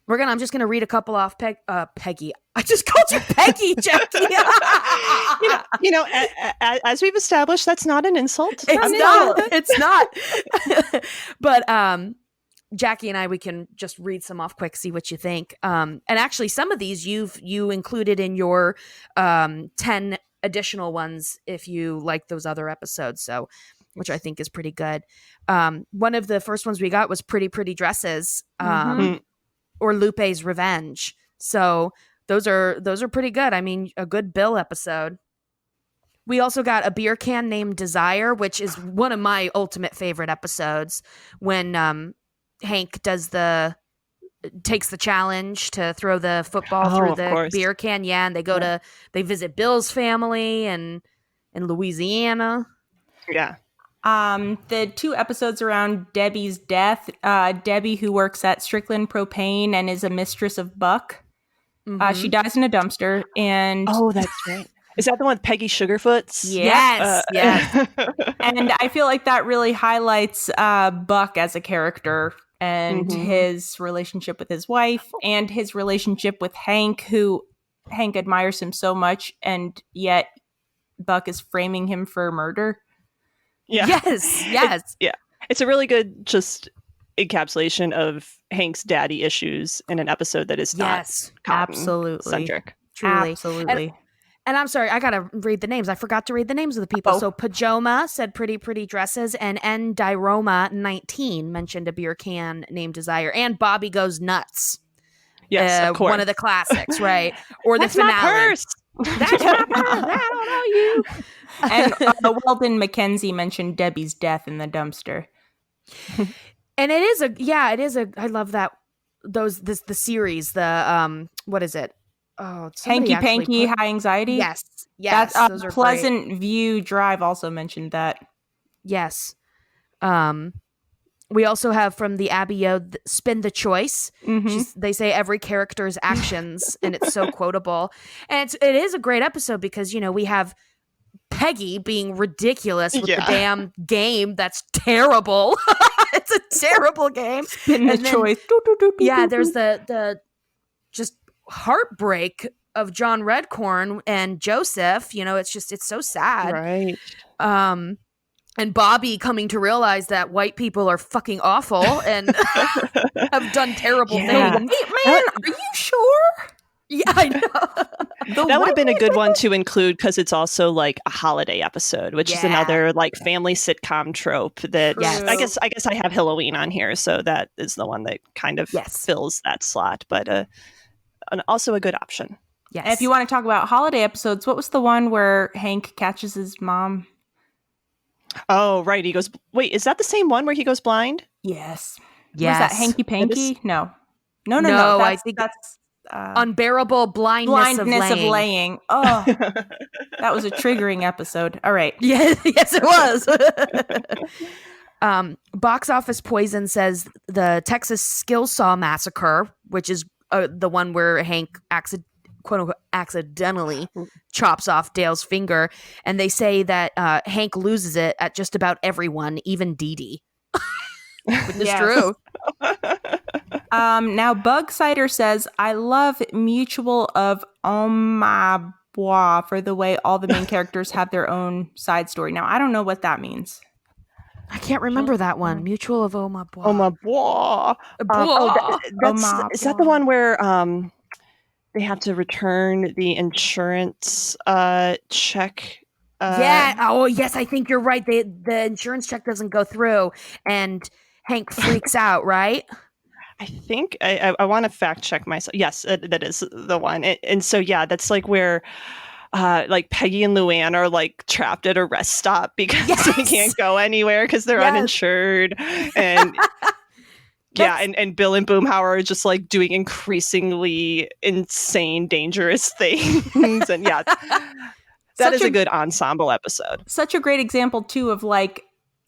I'm just gonna read a couple off. Peggy, I just called you Peggy, Jackie. As we've established, that's not an insult. It's not. But Jackie and I, we can just read some off quick, see what you think. And actually, some of these you included in your 10 additional ones if you like those other episodes. So, which I think is pretty good. One of the first ones we got was Pretty Dresses. Or Lupe's Revenge. So those are pretty good. I mean, a good Bill episode. We also got A Beer Can Named Desire, which is one of my ultimate favorite episodes when Hank takes the challenge to throw the football through the beer can. Yeah, and they visit Bill's family and in Louisiana. Yeah. The 2 episodes around Debbie's death, Debbie, who works at Strickland Propane and is a mistress of Buck, she dies in a dumpster. And that's right. Is that the one with Peggy Sugarfoots? Yes. Yes. And I feel like that really highlights Buck as a character and his relationship with his wife and his relationship with Hank, who Hank admires him so much, and yet Buck is framing him for murder. Yeah. Yes. It's a really good just encapsulation of Hank's daddy issues in an episode that is not absolutely centric. Truly. Absolutely. And I'm sorry, I gotta read the names. I forgot to read the names of the people. So Pajoma said Pretty Dresses, and N. Diroma 19 mentioned A Beer Can Named Desire, and Bobby Goes Nuts. Yes, of course. One of the classics, right? Or That's the finale. My purse. That's my purse. I don't know you. And Weldon McKenzie mentioned Debbie's death in the dumpster. And it is a I love that the series, the what is it? Oh, Hanky Panky, High Anxiety. Yes. That's those are Pleasant great. View Drive also mentioned that. Yes. We also have from the Abbey O, Spin the Choice. They say every character's actions, and it's so quotable. And it is a great episode because, you know, we have Peggy being ridiculous with the damn game that's terrible. It's a terrible game. Spin the choice. There's the just heartbreak of John Redcorn and Joseph. You know, it's so sad. Right. And Bobby coming to realize that white people are fucking awful and have done terrible things. Hey, man, are you sure? Yeah, I know. That would have been a good one to include because it's also like a holiday episode, which is another like family sitcom trope that I guess I have Halloween on here, so that is the one that kind of fills that slot, but also a good option. Yes. And if you want to talk about holiday episodes, what was the one where Hank catches his mom? Oh, right. He goes, wait, is that the same one where he goes blind? Yes. Yes. Was that Hanky Panky? No. I think that's Unbearable Blindness of Laying. Oh, that was a triggering episode. All right. Yes, it was. Box Office Poison says the Texas Skill Saw Massacre, which is the one where Hank quote unquote accidentally chops off Dale's finger, and they say that Hank loses it at just about everyone, even Dee Dee. Which is true. Now Bug Cider says, I love Mutual of Omabois for the way all the main characters have their own side story. Now I don't know what that means. I can't remember that one. Mutual of Omabois. Omabois. Is that the one where they have to return the insurance check? Yeah. Oh, yes. I think you're right. The insurance check doesn't go through, and Hank freaks out. Right. I think I want to fact check myself. Yes, that is the one. And so yeah, that's like where. Like Peggy and Luann are like trapped at a rest stop because they can't go anywhere because they're uninsured, and and Bill and Boomhauer are just like doing increasingly insane, dangerous things, and that is a good ensemble episode. Such a great example too of like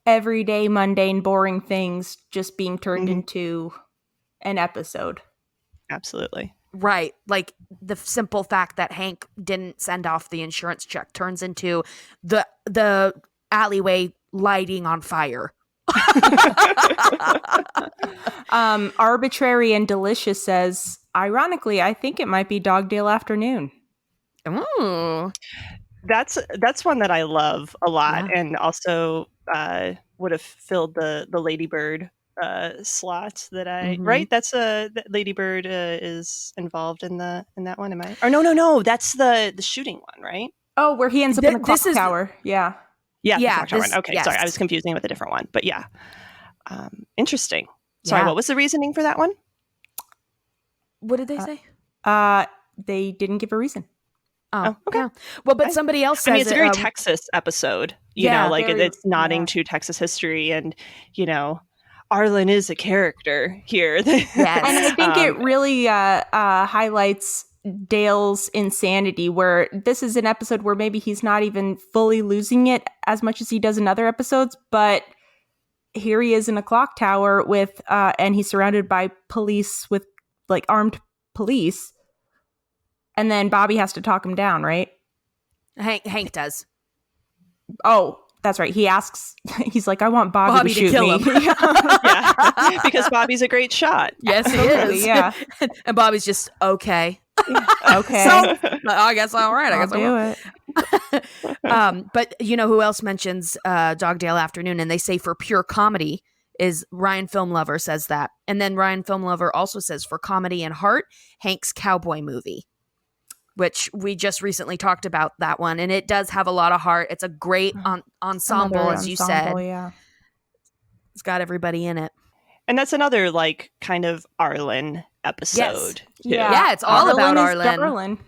everyday, mundane, boring things just being turned into an episode. Absolutely. Right. Like the simple fact that Hank didn't send off the insurance check turns into the alleyway lighting on fire. Arbitrary and Delicious says, ironically, I think it might be Dogdale Afternoon. Ooh. That's one that I love a lot, and also would have filled the Ladybird slot that I right. That's Ladybird is involved in that one. Am I? Or no. That's the shooting one, right? Oh, where he ends up in the clock tower. Yeah. The clock tower one. Okay, sorry, I was confusing it with a different one. But yeah, interesting. Sorry, what was the reasoning for that one? What did they say? They didn't give a reason. Oh, okay. Yeah. Well, but somebody else says it's a very Texas episode. You know, like it's nodding to Texas history, and Arlen is a character here. And I think it really highlights Dale's insanity, where this is an episode where maybe he's not even fully losing it as much as he does in other episodes, but here he is in a clock tower with and he's surrounded by police with like armed police, and then Bobby has to talk him down, right? Hank does. Oh, that's right. He asks, he's like, I want Bobby to shoot kill me. him. Because Bobby's a great shot. Yes, he is. Yeah. And Bobby's just, okay. Okay. So, I guess all right. I guess I'll do it. But you know who else mentions Dogdale Afternoon? And they say for pure comedy is Ryan Film Lover says that. And then Ryan Film Lover also says for comedy and heart, Hank's Cowboy Movie, which we just recently talked about that one. And it does have a lot of heart. It's a great ensemble, as you said. Yeah. It's got everybody in it. And that's another like kind of Arlen episode. Yes. Yeah, it's all about Arlen.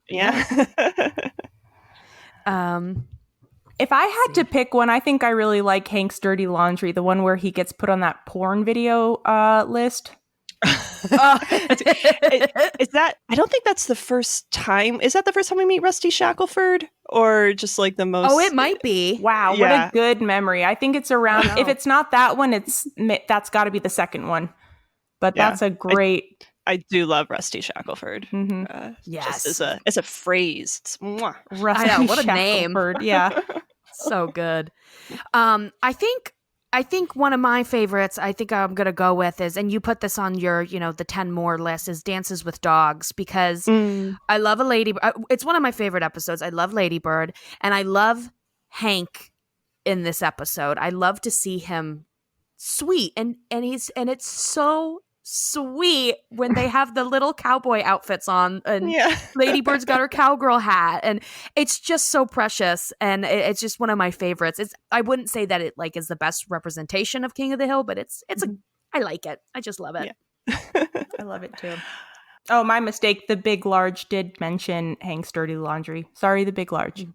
Yeah. If I had to pick one, I think I really like Hank's Dirty Laundry, the one where he gets put on that porn video list. Is that? I don't think that's the first time. Is that the first time we meet Rusty Shackelford, or just like the most? Oh, it might be. Wow, what a good memory! I think it's around. If it's not that one, that's got to be the second one. But that's a great. I do love Rusty Shackelford. Yes, just as a phrase. It's, mwah. Rusty I know, what a name. Yeah, so good. I think one of my favorites, I think I'm going to go with is, and you put this on your, the 10 more list, is Dances with Dogs, because I love it's one of my favorite episodes. I love Ladybird, and I love Hank in this episode. I love to see him sweet, and it's so sweet when they have the little cowboy outfits on, and Ladybird's got her cowgirl hat, and it's just so precious, and it's just one of my favorites. I wouldn't say that it like is the best representation of King of the Hill, but I like it. I just love it. Yeah. I love it too. Oh, my mistake. The Big Large did mention Hank's Dirty Laundry. Sorry, The Big Large.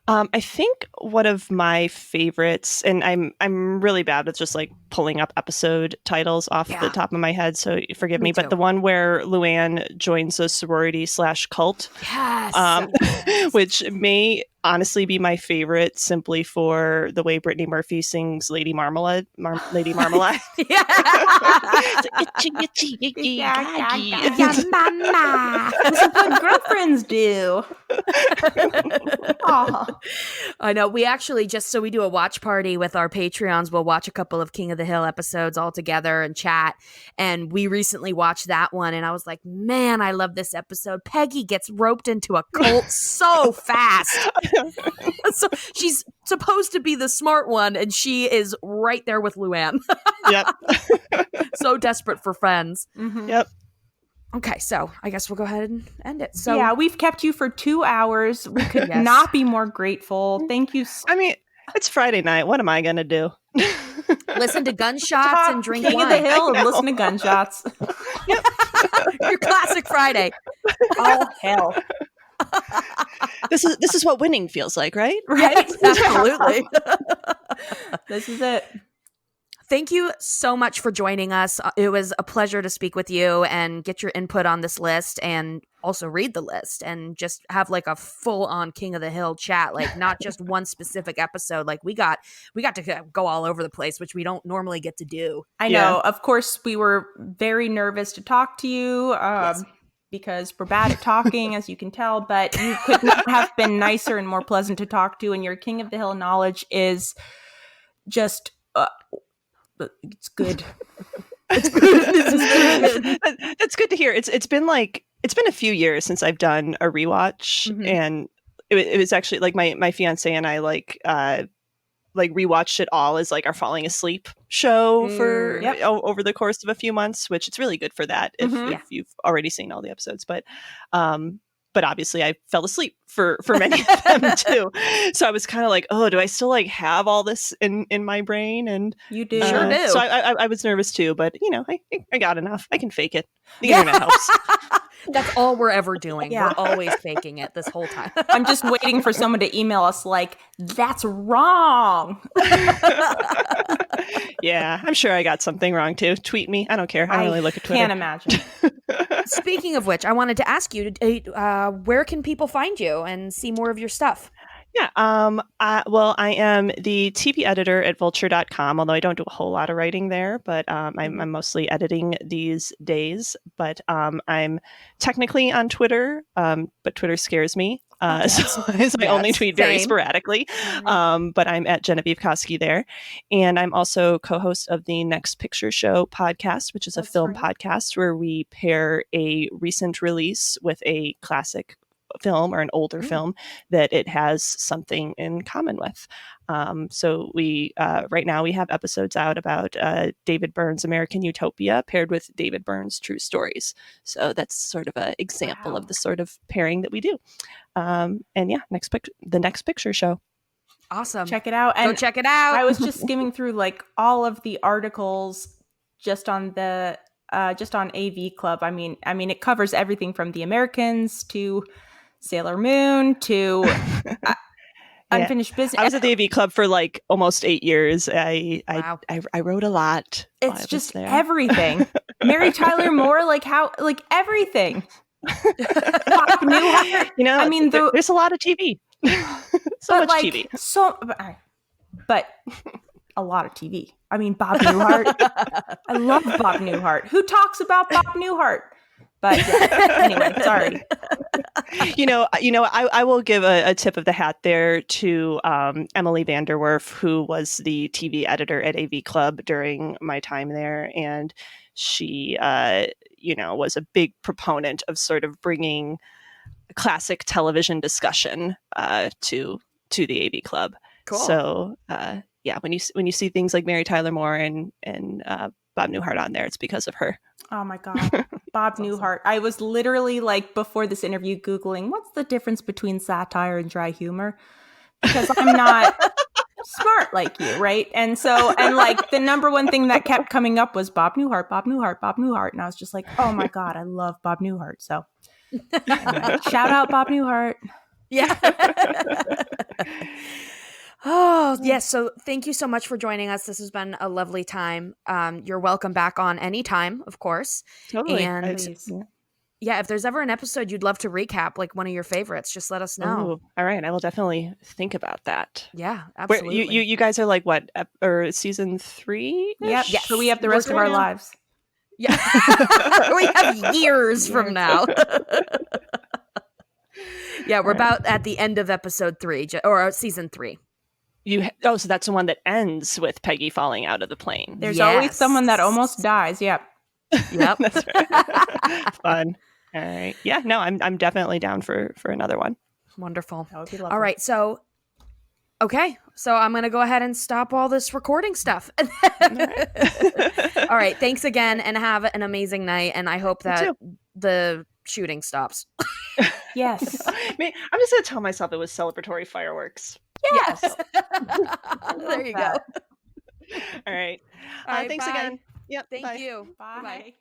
I think one of my favorites, and I'm really bad with just like pulling up episode titles off the top of my head, so forgive me. But the one where Luann joins a sorority / cult, which may honestly be my favorite simply for the way Brittany Murphy sings Lady Marmalade. Lady Marmalade. Yeah. It Yeah, mama. This is what girlfriends do. Aw. I know. We actually we do a watch party with our Patreons. We'll watch a couple of King of the Hill episodes all together and chat. And we recently watched that one, and I was like, man, I love this episode. Peggy gets roped into a cult so fast. So she's supposed to be the smart one, and she is right there with Luann. Yep. So desperate for friends. Mm-hmm. Yep. Okay, so I guess we'll go ahead and end it. So yeah, we've kept you for 2 hours. We could not be more grateful. Thank you. I mean, it's Friday night. What am I going to do? Listen to gunshots and drink King wine. of the Hill and listen to gunshots. Your classic Friday. Oh, hell. This is what winning feels like, right? Right? Absolutely. This is it. Thank you so much for joining us. It was a pleasure to speak with you and get your input on this list and also read the list and just have like a full on King of the Hill chat, like not just one specific episode. Like we got to go all over the place, which we don't normally get to do. I know. Of course, we were very nervous to talk to you Yes. because we're bad at talking, as you can tell, but you could not have been nicer and more pleasant to talk to. And your King of the Hill knowledge is just... it's good. It's good to hear. It's been a few years since I've done a rewatch, and it was actually like my fiance and I rewatched it all as like our falling asleep show for over the course of a few months, which it's really good for that if you've already seen all the episodes. But obviously I fell asleep for many of them too. So I was kind of like, oh, do I still like have all this in my brain? And you do. Sure do. So I was nervous too, but I got enough. I can fake it. The internet helps. That's all we're ever doing. Yeah. We're always faking it this whole time. I'm just waiting for someone to email us like, that's wrong. Yeah, I'm sure I got something wrong too. Tweet me. I don't care. I don't really look at Twitter. Can't imagine. Speaking of which, I wanted to ask you, where can people find you and see more of your stuff? Yeah. I am the TV editor at vulture.com, although I don't do a whole lot of writing there, but I'm mostly editing these days. But I'm technically on Twitter, but Twitter scares me. So I only tweet very sporadically. But I'm at Genevieve Koski there. And I'm also co-host of the Next Picture Show podcast, which is a film podcast where we pair a recent release with a classic film or an older film that it has something in common with. So we right now we have episodes out about David Byrne's American Utopia paired with David Byrne's True Stories. So that's sort of an example of the sort of pairing that we do. And yeah, the Next Picture Show. Awesome. Check it out. Go check it out. I was just skimming through like all of the articles just on the just on AV Club. I mean, it covers everything from The Americans to Sailor Moon to Unfinished Business. I was at the AV Club for like almost 8 years. I wrote a lot. It's just everything. Mary Tyler Moore, like everything. Bob Newhart. I mean, there's a lot of TV. So much TV. But a lot of TV. I mean, Bob Newhart. I love Bob Newhart. Who talks about Bob Newhart? But yeah, anyway, sorry. I will give a tip of the hat there to Emily Vanderwerf, who was the TV editor at AV Club during my time there. And she, was a big proponent of sort of bringing classic television discussion to the AV Club. Cool. So, when you see things like Mary Tyler Moore and Bob Newhart on there, it's because of her. Oh my God. Bob Newhart. I was literally like before this interview Googling, what's the difference between satire and dry humor? Because I'm not smart like you, right? And like the number one thing that kept coming up was Bob Newhart, Bob Newhart, Bob Newhart. And I was just like, oh my God, I love Bob Newhart. So anyway, shout out Bob Newhart. Yeah. Oh, yes. So thank you so much for joining us. This has been a lovely time. You're welcome back on anytime, of course. Totally. And if there's ever an episode you'd love to recap, like one of your favorites, just let us know. Ooh, all right. I will definitely think about that. Yeah, absolutely. You guys are like what, or season 3? Yep. Yes. So we have the rest of our lives. Yeah. We have years from now. Yeah, we're about at the end of episode 3 or season 3. So that's the one that ends with Peggy falling out of the plane. There's always someone that almost dies. Yep. That's right. Fun. All right. Yeah, no, I'm definitely down for another one. Wonderful. That would be lovely. All right, so I'm going to go ahead and stop all this recording stuff. All right, thanks again, and have an amazing night, and I hope that the shooting stops. Yes. I'm just going to tell myself it was celebratory fireworks. Yes. There you go. All right. All right, Thanks bye. again. Yep. Thank bye. you. Bye. Bye.